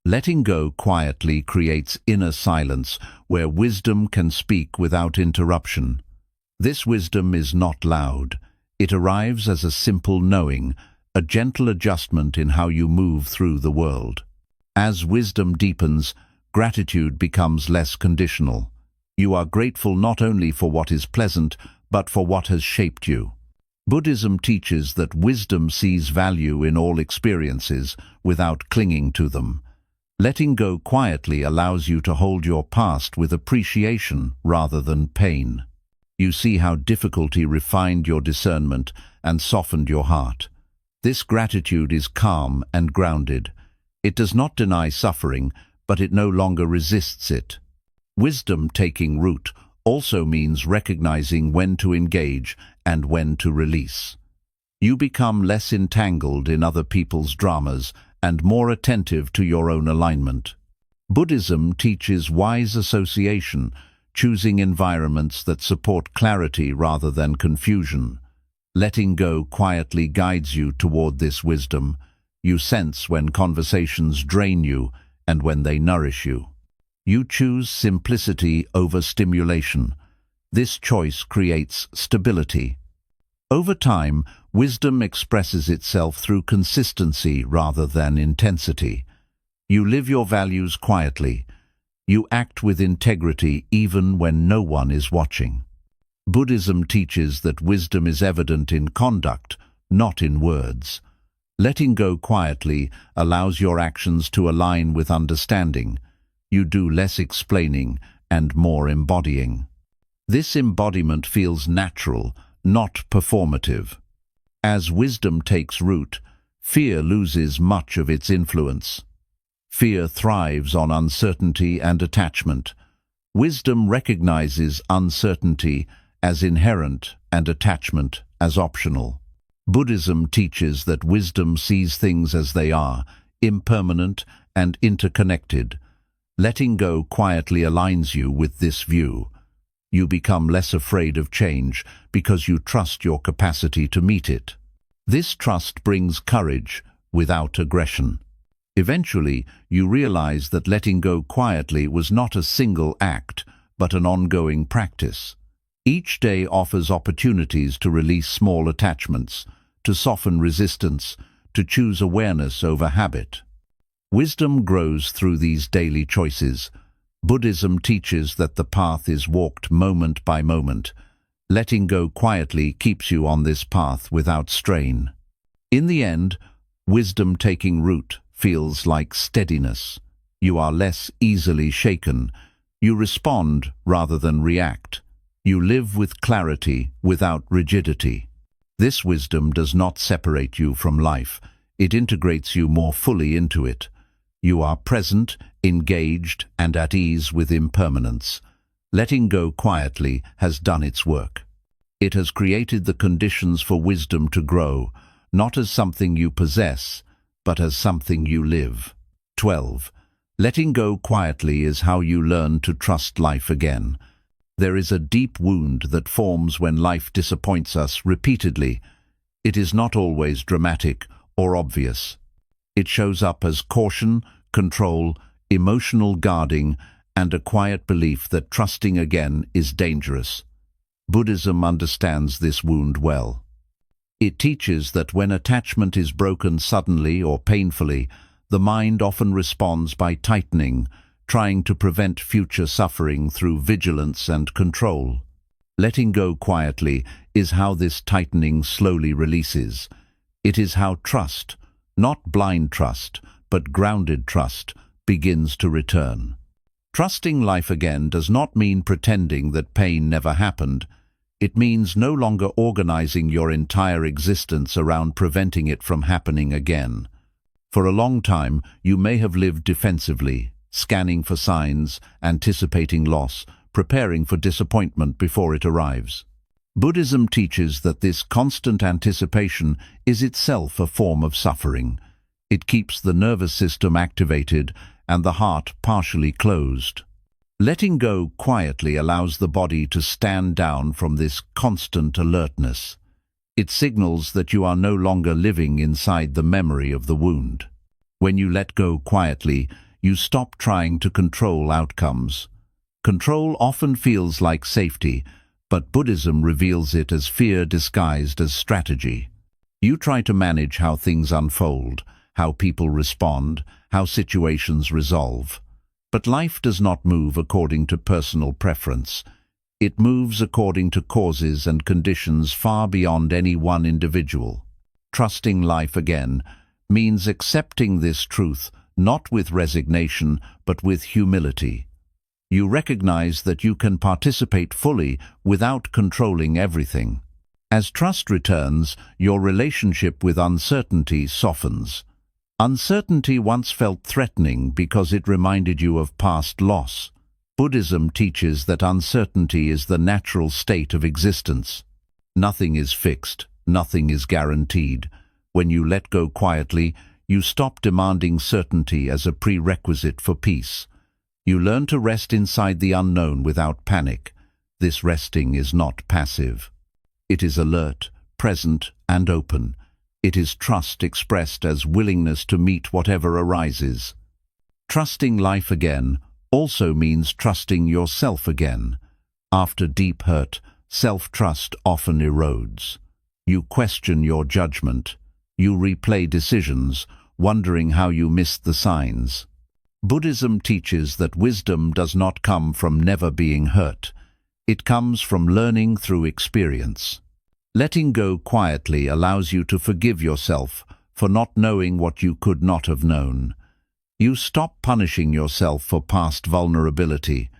Letting go quietly creates inner silence where wisdom can speak without interruption. This wisdom is not loud. It arrives as a simple knowing, a gentle adjustment in how you move through the world. As wisdom deepens, gratitude becomes less conditional. You are grateful not only for what is pleasant, but for what has shaped you. Buddhism teaches that wisdom sees value in all experiences without clinging to them. Letting go quietly allows you to hold your past with appreciation rather than pain. You see how difficulty refined your discernment and softened your heart. This gratitude is calm and grounded. It does not deny suffering, but it no longer resists it. Wisdom taking root also means recognizing when to engage and when to release. You become less entangled in other people's dramas and more attentive to your own alignment. Buddhism teaches wise association, choosing environments that support clarity rather than confusion. Letting go quietly guides you toward this wisdom. You sense when conversations drain you and when they nourish you. You choose simplicity over stimulation. This choice creates stability. Over time, wisdom expresses itself through consistency rather than intensity. You live your values quietly. You act with integrity even when no one is watching. Buddhism teaches that wisdom is evident in conduct, not in words. Letting go quietly allows your actions to align with understanding. You do less explaining and more embodying. This embodiment feels natural, not performative. As wisdom takes root, fear loses much of its influence. Fear thrives on uncertainty and attachment. Wisdom recognizes uncertainty as inherent and attachment as optional. Buddhism teaches that wisdom sees things as they are, impermanent and interconnected. Letting go quietly aligns you with this view. You become less afraid of change because you trust your capacity to meet it. This trust brings courage without aggression. Eventually, you realize that letting go quietly was not a single act, but an ongoing practice. Each day offers opportunities to release small attachments, to soften resistance, to choose awareness over habit. Wisdom grows through these daily choices. Buddhism teaches that the path is walked moment by moment. Letting go quietly keeps you on this path without strain. In the end, wisdom taking root feels like steadiness. You are less easily shaken. You respond rather than react. You live with clarity without rigidity. This wisdom does not separate you from life. It integrates you more fully into it. You are present, engaged, and at ease with impermanence. Letting go quietly has done its work. It has created the conditions for wisdom to grow, not as something you possess, but as something you live. 12. Letting go quietly is how you learn to trust life again. There is a deep wound that forms when life disappoints us repeatedly. It is not always dramatic or obvious. It shows up as caution, control, emotional guarding, and a quiet belief that trusting again is dangerous. Buddhism understands this wound well. It teaches that when attachment is broken suddenly or painfully, the mind often responds by tightening, trying to prevent future suffering through vigilance and control. Letting go quietly is how this tightening slowly releases. It is how trust, not blind trust, but grounded trust, begins to return. Trusting life again does not mean pretending that pain never happened. It means no longer organizing your entire existence around preventing it from happening again. For a long time, you may have lived defensively, scanning for signs, anticipating loss, preparing for disappointment before it arrives. Buddhism teaches that this constant anticipation is itself a form of suffering. It keeps the nervous system activated and the heart partially closed. Letting go quietly allows the body to stand down from this constant alertness. It signals that you are no longer living inside the memory of the wound. When you let go quietly, you stop trying to control outcomes. Control often feels like safety, but Buddhism reveals it as fear disguised as strategy. You try to manage how things unfold, how people respond, how situations resolve. But life does not move according to personal preference. It moves according to causes and conditions far beyond any one individual. Trusting life again means accepting this truth, not with resignation, but with humility. You recognize that you can participate fully without controlling everything. As trust returns, your relationship with uncertainty softens. Uncertainty once felt threatening because it reminded you of past loss. Buddhism teaches that uncertainty is the natural state of existence. Nothing is fixed, nothing is guaranteed. When you let go quietly, you stop demanding certainty as a prerequisite for peace. You learn to rest inside the unknown without panic. This resting is not passive. It is alert, present, and open. It is trust expressed as willingness to meet whatever arises. Trusting life again also means trusting yourself again. After deep hurt, self-trust often erodes. You question your judgment. You replay decisions, wondering how you missed the signs. Buddhism teaches that wisdom does not come from never being hurt. It comes from learning through experience. Letting go quietly allows you to forgive yourself for not knowing what you could not have known. You stop punishing yourself for past vulnerability.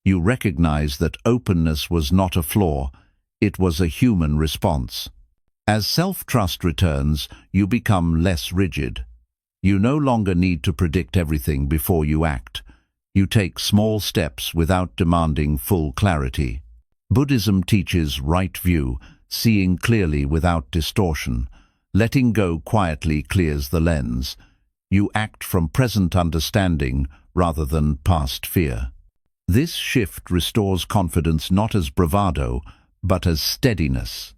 You recognize that openness was not a flaw, it was a human response. As self-trust returns, you become less rigid. You no longer need to predict everything before you act. You take small steps without demanding full clarity. Buddhism teaches right view, seeing clearly without distortion. Letting go quietly clears the lens. You act from present understanding rather than past fear. This shift restores confidence not as bravado, but as steadiness.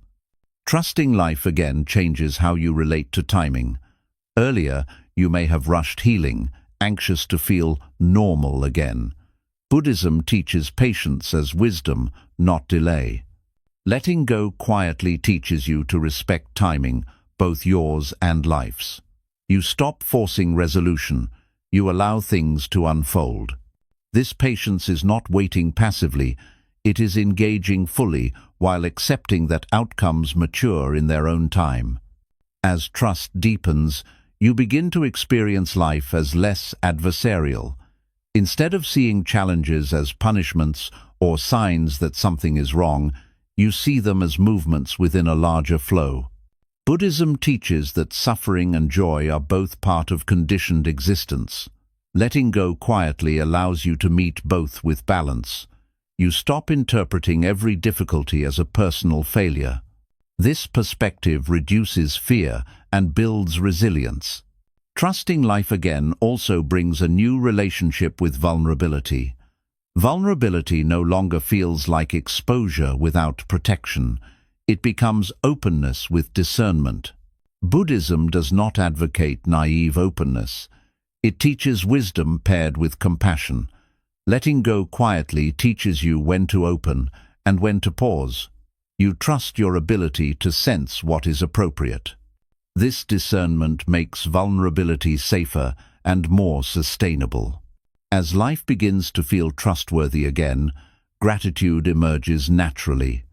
Trusting life again changes how you relate to timing. Earlier, you may have rushed healing, anxious to feel normal again. Buddhism teaches patience as wisdom, not delay. Letting go quietly teaches you to respect timing, both yours and life's. You stop forcing resolution. You allow things to unfold. This patience is not waiting passively. It is engaging fully while accepting that outcomes mature in their own time. As trust deepens, you begin to experience life as less adversarial. Instead of seeing challenges as punishments or signs that something is wrong, you see them as movements within a larger flow. Buddhism teaches that suffering and joy are both part of conditioned existence. Letting go quietly allows you to meet both with balance. You stop interpreting every difficulty as a personal failure. This perspective reduces fear and builds resilience. Trusting life again also brings a new relationship with vulnerability. Vulnerability no longer feels like exposure without protection. It becomes openness with discernment. Buddhism does not advocate naive openness. It teaches wisdom paired with compassion. Letting go quietly teaches you when to open and when to pause. You trust your ability to sense what is appropriate. This discernment makes vulnerability safer and more sustainable. As life begins to feel trustworthy again, gratitude emerges naturally.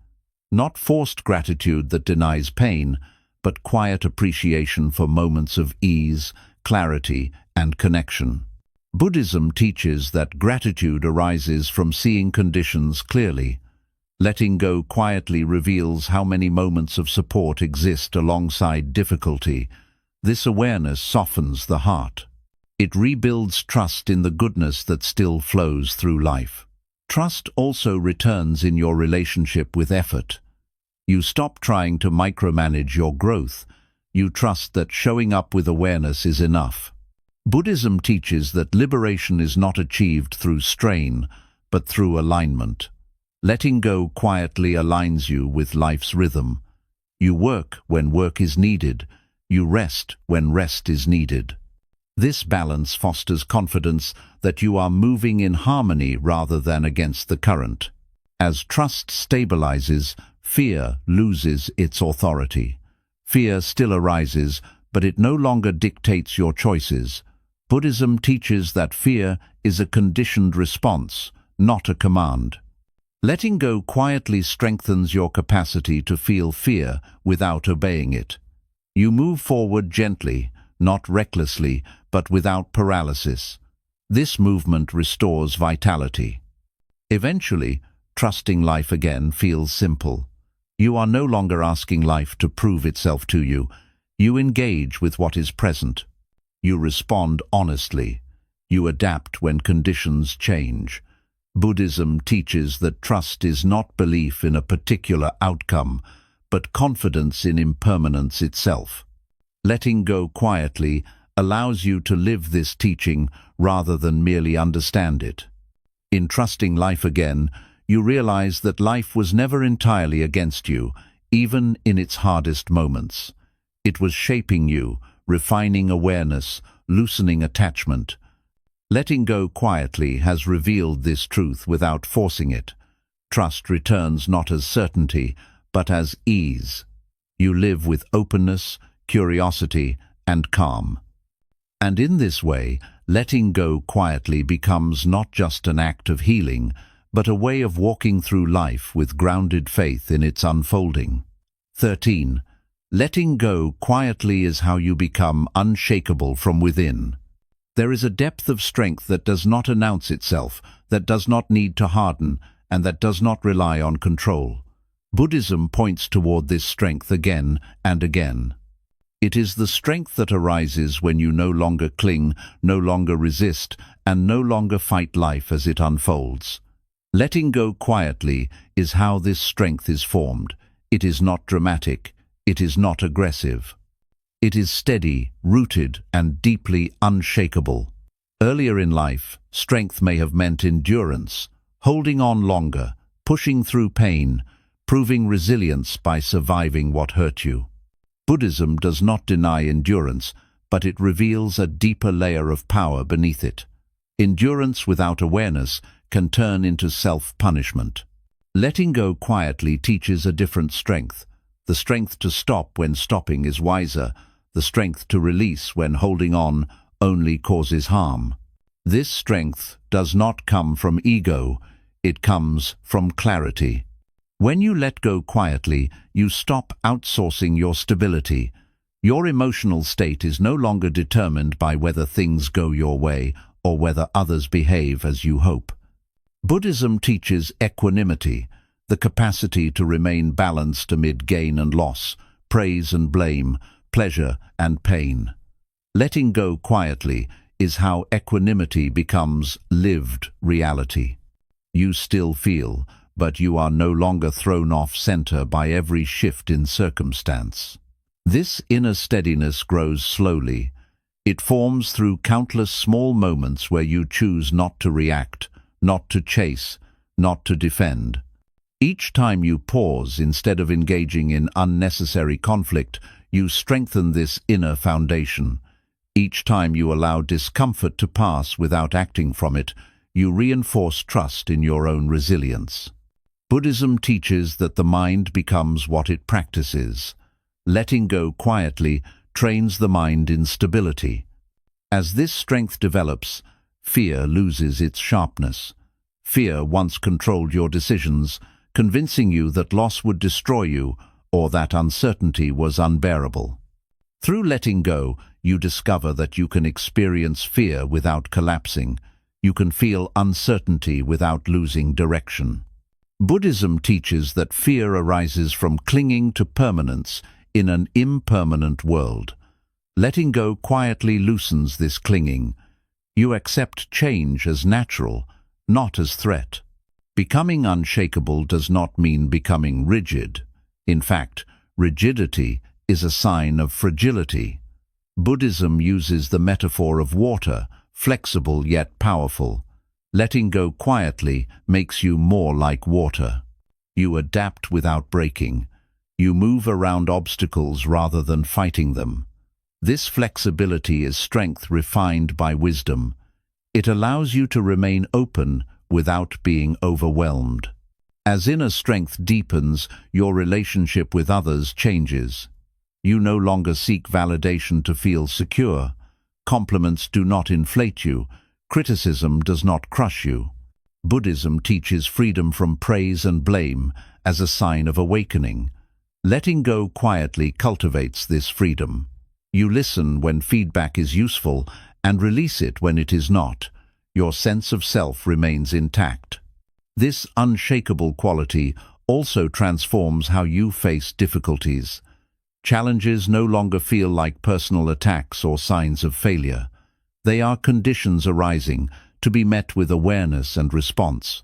Not forced gratitude that denies pain, but quiet appreciation for moments of ease, clarity, and connection. Buddhism teaches that gratitude arises from seeing conditions clearly. Letting go quietly reveals how many moments of support exist alongside difficulty. This awareness softens the heart. It rebuilds trust in the goodness that still flows through life. Trust also returns in your relationship with effort. You stop trying to micromanage your growth. You trust that showing up with awareness is enough. Buddhism teaches that liberation is not achieved through strain, but through alignment. Letting go quietly aligns you with life's rhythm. You work when work is needed. You rest when rest is needed. This balance fosters confidence that you are moving in harmony rather than against the current. As trust stabilizes, fear loses its authority. Fear still arises, but it no longer dictates your choices. Buddhism teaches that fear is a conditioned response, not a command. Letting go quietly strengthens your capacity to feel fear without obeying it. You move forward gently, not recklessly, but without paralysis. This movement restores vitality. Eventually, trusting life again feels simple. You are no longer asking life to prove itself to you. You engage with what is present. You respond honestly. You adapt when conditions change. Buddhism teaches that trust is not belief in a particular outcome, but confidence in impermanence itself. Letting go quietly allows you to live this teaching rather than merely understand it. In trusting life again, you realize that life was never entirely against you, even in its hardest moments. It was shaping you, refining awareness, loosening attachment. Letting go quietly has revealed this truth without forcing it. Trust returns not as certainty, but as ease. You live with openness, curiosity, and calm. And in this way, letting go quietly becomes not just an act of healing, but a way of walking through life with grounded faith in its unfolding. 13. Letting go quietly is how you become unshakable from within. There is a depth of strength that does not announce itself, that does not need to harden, and that does not rely on control. Buddhism points toward this strength again and again. It is the strength that arises when you no longer cling, no longer resist, and no longer fight life as it unfolds. Letting go quietly is how this strength is formed. It is not dramatic. It is not aggressive. It is steady, rooted, and deeply unshakable. Earlier in life, strength may have meant endurance, holding on longer, pushing through pain, proving resilience by surviving what hurt you. Buddhism does not deny endurance, but it reveals a deeper layer of power beneath it. Endurance without awareness can turn into self-punishment. Letting go quietly teaches a different strength. The strength to stop when stopping is wiser, the strength to release when holding on only causes harm. This strength does not come from ego, it comes from clarity. When you let go quietly, you stop outsourcing your stability. Your emotional state is no longer determined by whether things go your way or whether others behave as you hope. Buddhism teaches equanimity, the capacity to remain balanced amid gain and loss, praise and blame, pleasure and pain. Letting go quietly is how equanimity becomes lived reality. You still feel, but you are no longer thrown off center by every shift in circumstance. This inner steadiness grows slowly. It forms through countless small moments where you choose not to react, not to chase, not to defend. Each time you pause instead of engaging in unnecessary conflict, you strengthen this inner foundation. Each time you allow discomfort to pass without acting from it, you reinforce trust in your own resilience. Buddhism teaches that the mind becomes what it practices. Letting go quietly trains the mind in stability. As this strength develops, fear loses its sharpness. Fear once controlled your decisions, convincing you that loss would destroy you or that uncertainty was unbearable. Through letting go, you discover that you can experience fear without collapsing. You can feel uncertainty without losing direction. Buddhism teaches that fear arises from clinging to permanence in an impermanent world. Letting go quietly loosens this clinging. You accept change as natural, not as threat. Becoming unshakable does not mean becoming rigid. In fact, rigidity is a sign of fragility. Buddhism uses the metaphor of water, flexible yet powerful. Letting go quietly makes you more like water. You adapt without breaking. You move around obstacles rather than fighting them. This flexibility is strength refined by wisdom. It allows you to remain open without being overwhelmed. As inner strength deepens, your relationship with others changes. You no longer seek validation to feel secure. Compliments do not inflate you. Criticism does not crush you. Buddhism teaches freedom from praise and blame as a sign of awakening. Letting go quietly cultivates this freedom. You listen when feedback is useful and release it when it is not. Your sense of self remains intact. This unshakable quality also transforms how you face difficulties. Challenges no longer feel like personal attacks or signs of failure. They are conditions arising to be met with awareness and response.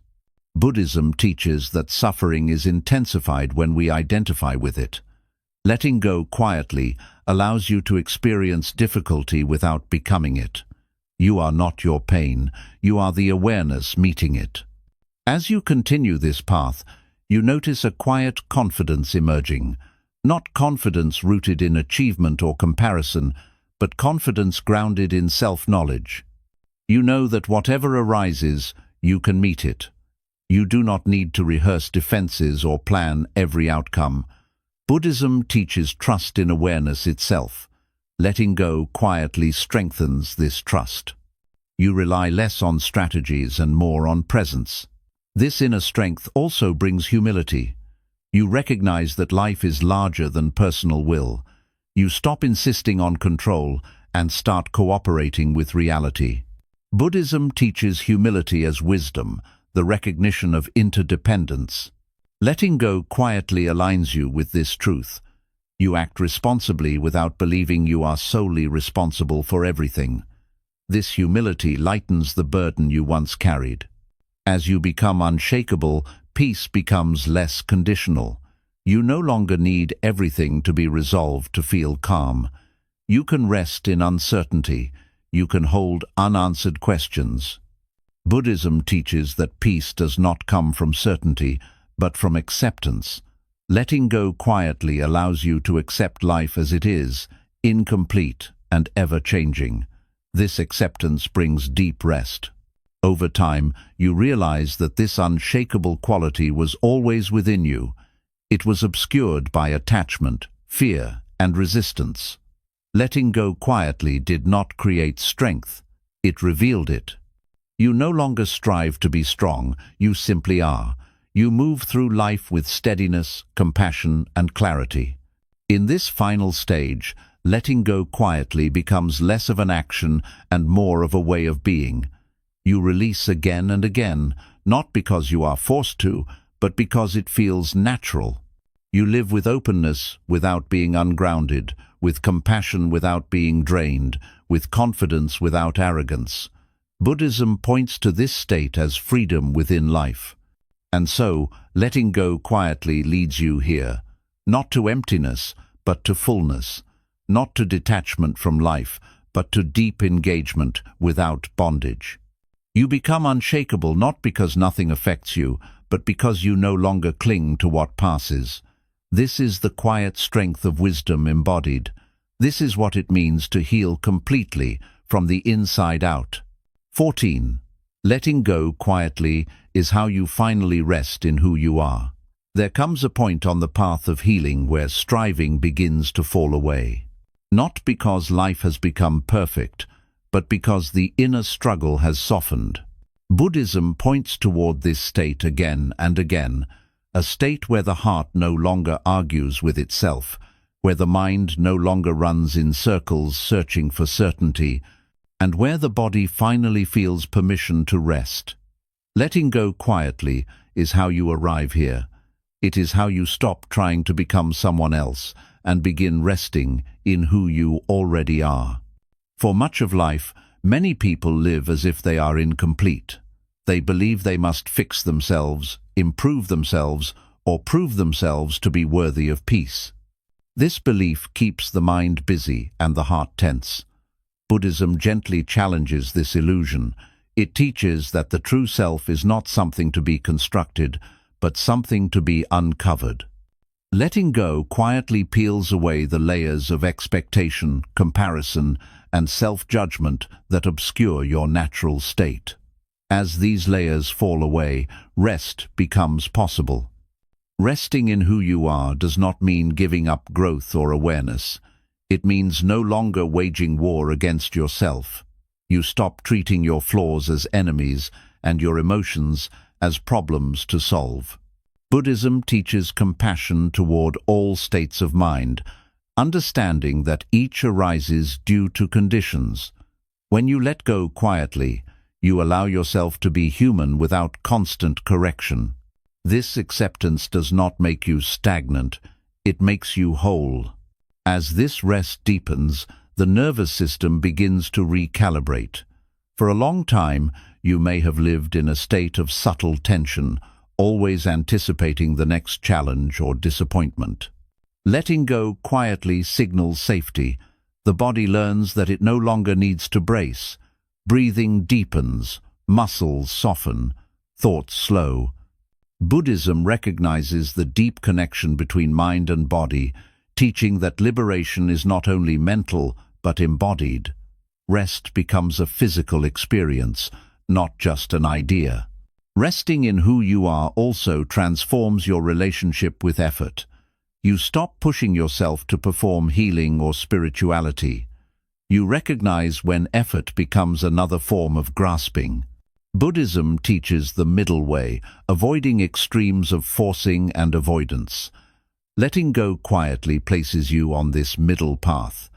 Buddhism teaches that suffering is intensified when we identify with it. Letting go quietly allows you to experience difficulty without becoming it. You are not your pain, you are the awareness meeting it. As you continue this path, you notice a quiet confidence emerging. Not confidence rooted in achievement or comparison, but confidence grounded in self-knowledge. You know that whatever arises, you can meet it. You do not need to rehearse defenses or plan every outcome. Buddhism teaches trust in awareness itself. Letting go quietly strengthens this trust. You rely less on strategies and more on presence. This inner strength also brings humility. You recognize that life is larger than personal will. You stop insisting on control and start cooperating with reality. Buddhism teaches humility as wisdom, the recognition of interdependence. Letting go quietly aligns you with this truth. You act responsibly without believing you are solely responsible for everything. This humility lightens the burden you once carried. As you become unshakable, peace becomes less conditional. You no longer need everything to be resolved to feel calm. You can rest in uncertainty. You can hold unanswered questions. Buddhism teaches that peace does not come from certainty, but from acceptance. Letting go quietly allows you to accept life as it is, incomplete and ever-changing. This acceptance brings deep rest. Over time, you realize that this unshakable quality was always within you. It was obscured by attachment, fear, and resistance. Letting go quietly did not create strength. It revealed it. You no longer strive to be strong, you simply are. You move through life with steadiness, compassion, and clarity. In this final stage, letting go quietly becomes less of an action and more of a way of being. You release again and again, not because you are forced to, but because it feels natural. You live with openness without being ungrounded, with compassion without being drained, with confidence without arrogance. Buddhism points to this state as freedom within life. And so, letting go quietly leads you here, not to emptiness, but to fullness, not to detachment from life, but to deep engagement without bondage. You become unshakable not because nothing affects you, but because you no longer cling to what passes. This is the quiet strength of wisdom embodied. This is what it means to heal completely, from the inside out. 14. Letting go quietly is how you finally rest in who you are. There comes a point on the path of healing where striving begins to fall away. Not because life has become perfect, but because the inner struggle has softened. Buddhism points toward this state again and again, a state where the heart no longer argues with itself, where the mind no longer runs in circles searching for certainty, and where the body finally feels permission to rest. Letting go quietly is how you arrive here. It is how you stop trying to become someone else and begin resting in who you already are. For much of life, many people live as if they are incomplete. They believe they must fix themselves, improve themselves, or prove themselves to be worthy of peace. This belief keeps the mind busy and the heart tense. Buddhism gently challenges this illusion. It teaches that the true self is not something to be constructed, but something to be uncovered. Letting go quietly peels away the layers of expectation, comparison, and self-judgment that obscure your natural state. As these layers fall away, rest becomes possible. Resting in who you are does not mean giving up growth or awareness. It means no longer waging war against yourself. You stop treating your flaws as enemies and your emotions as problems to solve. Buddhism teaches compassion toward all states of mind, understanding that each arises due to conditions. When you let go quietly, you allow yourself to be human without constant correction. This acceptance does not make you stagnant, it makes you whole. As this rest deepens, the nervous system begins to recalibrate. For a long time, you may have lived in a state of subtle tension, always anticipating the next challenge or disappointment. Letting go quietly signals safety. The body learns that it no longer needs to brace. Breathing deepens, muscles soften, thoughts slow. Buddhism recognizes the deep connection between mind and body, teaching that liberation is not only mental but embodied. Rest becomes a physical experience, not just an idea. Resting in who you are also transforms your relationship with effort. You stop pushing yourself to perform healing or spirituality. You recognize when effort becomes another form of grasping. Buddhism teaches the middle way, avoiding extremes of forcing and avoidance. Letting go quietly places you on this middle path.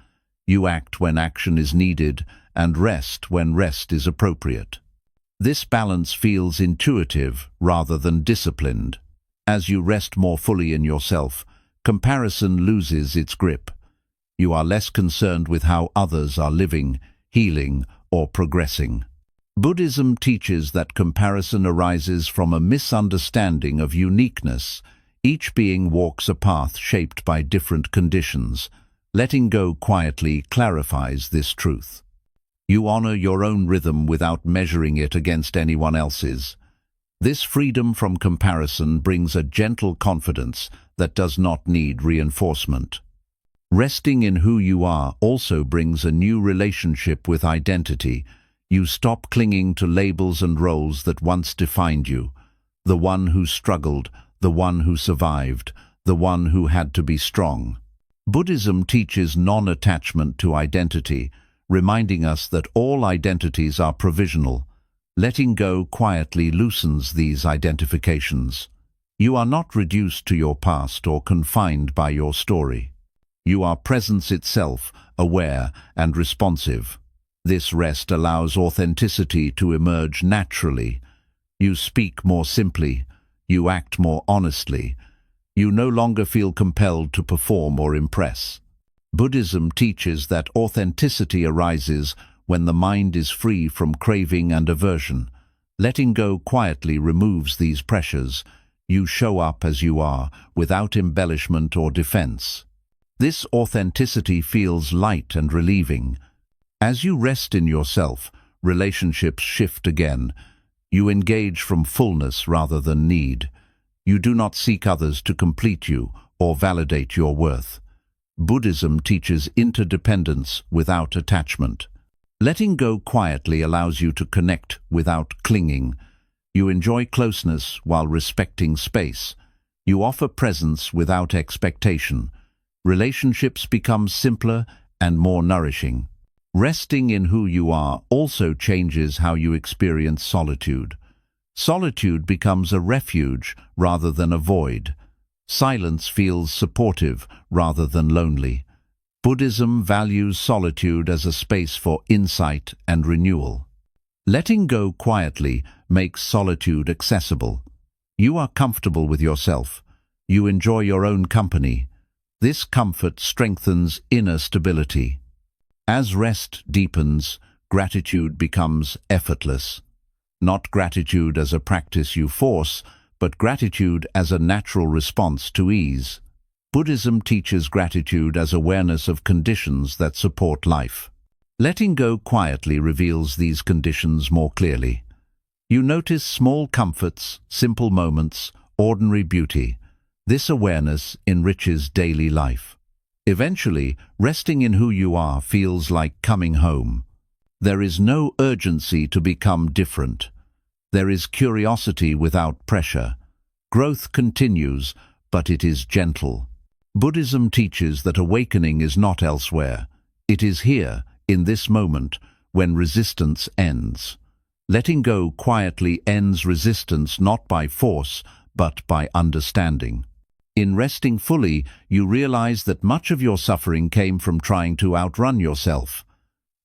You act when action is needed and rest when rest is appropriate. This balance feels intuitive rather than disciplined. As you rest more fully in yourself, comparison loses its grip. You are less concerned with how others are living, healing, or progressing. Buddhism teaches that comparison arises from a misunderstanding of uniqueness. Each being walks a path shaped by different conditions. Letting go quietly clarifies this truth. You honor your own rhythm without measuring it against anyone else's. This freedom from comparison brings a gentle confidence that does not need reinforcement. Resting in who you are also brings a new relationship with identity. You stop clinging to labels and roles that once defined you. The one who struggled, the one who survived, the one who had to be strong. Buddhism teaches non-attachment to identity, reminding us that all identities are provisional. Letting go quietly loosens these identifications. You are not reduced to your past or confined by your story. You are presence itself, aware and responsive. This rest allows authenticity to emerge naturally. You speak more simply. You act more honestly. You no longer feel compelled to perform or impress. Buddhism teaches that authenticity arises when the mind is free from craving and aversion. Letting go quietly removes these pressures. You show up as you are, without embellishment or defense. This authenticity feels light and relieving. As you rest in yourself, relationships shift again. You engage from fullness rather than need. You do not seek others to complete you or validate your worth. Buddhism teaches interdependence without attachment. Letting go quietly allows you to connect without clinging. You enjoy closeness while respecting space. You offer presence without expectation. Relationships become simpler and more nourishing. Resting in who you are also changes how you experience solitude. Solitude becomes a refuge rather than a void. Silence feels supportive rather than lonely. Buddhism values solitude as a space for insight and renewal. Letting go quietly makes solitude accessible. You are comfortable with yourself. You enjoy your own company. This comfort strengthens inner stability. As rest deepens, gratitude becomes effortless. Not gratitude as a practice you force, but gratitude as a natural response to ease. Buddhism teaches gratitude as awareness of conditions that support life. Letting go quietly reveals these conditions more clearly. You notice small comforts, simple moments, ordinary beauty. This awareness enriches daily life. Eventually, resting in who you are feels like coming home. There is no urgency to become different. There is curiosity without pressure. Growth continues, but it is gentle. Buddhism teaches that awakening is not elsewhere. It is here, in this moment, when resistance ends. Letting go quietly ends resistance not by force, but by understanding. In resting fully, you realize that much of your suffering came from trying to outrun yourself.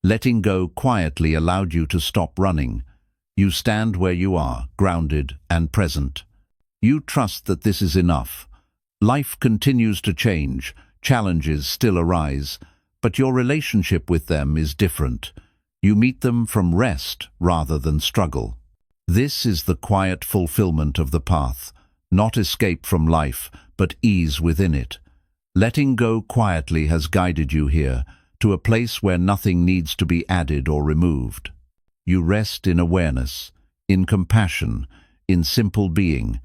Letting go quietly allowed you to stop running. You stand where you are, grounded and present. You trust that this is enough. Life continues to change, challenges still arise, but your relationship with them is different. You meet them from rest rather than struggle. This is the quiet fulfillment of the path, not escape from life, but ease within it. Letting go quietly has guided you here, to a place where nothing needs to be added or removed. You rest in awareness, in compassion, in simple being,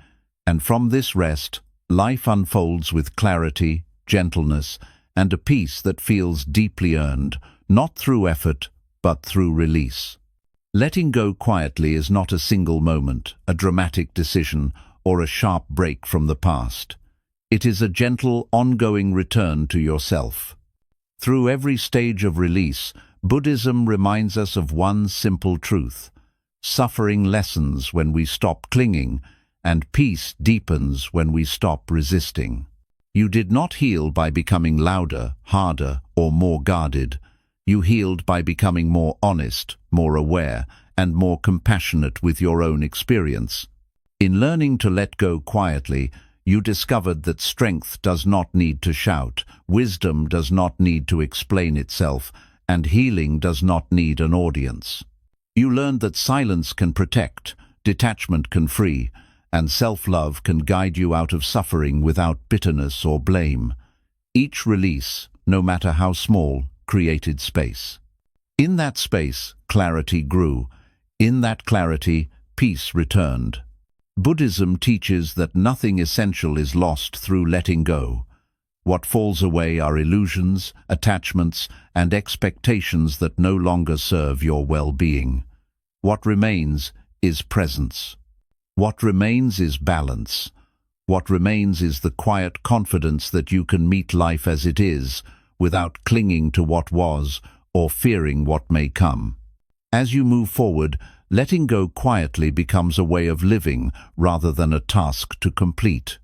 and from this rest, life unfolds with clarity, gentleness, and a peace that feels deeply earned, not through effort, but through release. Letting go quietly is not a single moment, a dramatic decision, or a sharp break from the past. It is a gentle, ongoing return to yourself. Through every stage of release, Buddhism reminds us of one simple truth. Suffering lessens when we stop clinging, and peace deepens when we stop resisting. You did not heal by becoming louder, harder, or more guarded. You healed by becoming more honest, more aware, and more compassionate with your own experience. In learning to let go quietly, you discovered that strength does not need to shout, wisdom does not need to explain itself, and healing does not need an audience. You learned that silence can protect, detachment can free, and self-love can guide you out of suffering without bitterness or blame. Each release, no matter how small, created space. In that space, clarity grew. In that clarity, peace returned. Buddhism teaches that nothing essential is lost through letting go. What falls away are illusions, attachments, and expectations that no longer serve your well-being. What remains is presence. What remains is balance. What remains is the quiet confidence that you can meet life as it is, without clinging to what was or fearing what may come. As you move forward, letting go quietly becomes a way of living rather than a task to complete.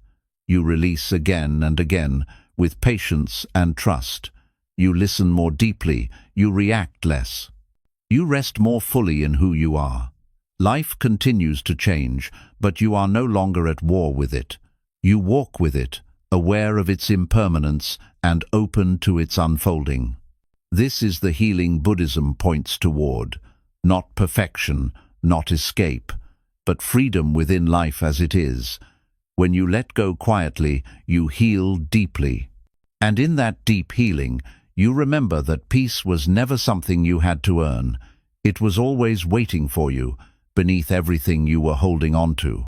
You release again and again, with patience and trust. You listen more deeply, you react less. You rest more fully in who you are. Life continues to change, but you are no longer at war with it. You walk with it, aware of its impermanence and open to its unfolding. This is the healing Buddhism points toward. Not perfection, not escape, but freedom within life as it is. When you let go quietly, you heal deeply. And in that deep healing, you remember that peace was never something you had to earn. It was always waiting for you, beneath everything you were holding on to.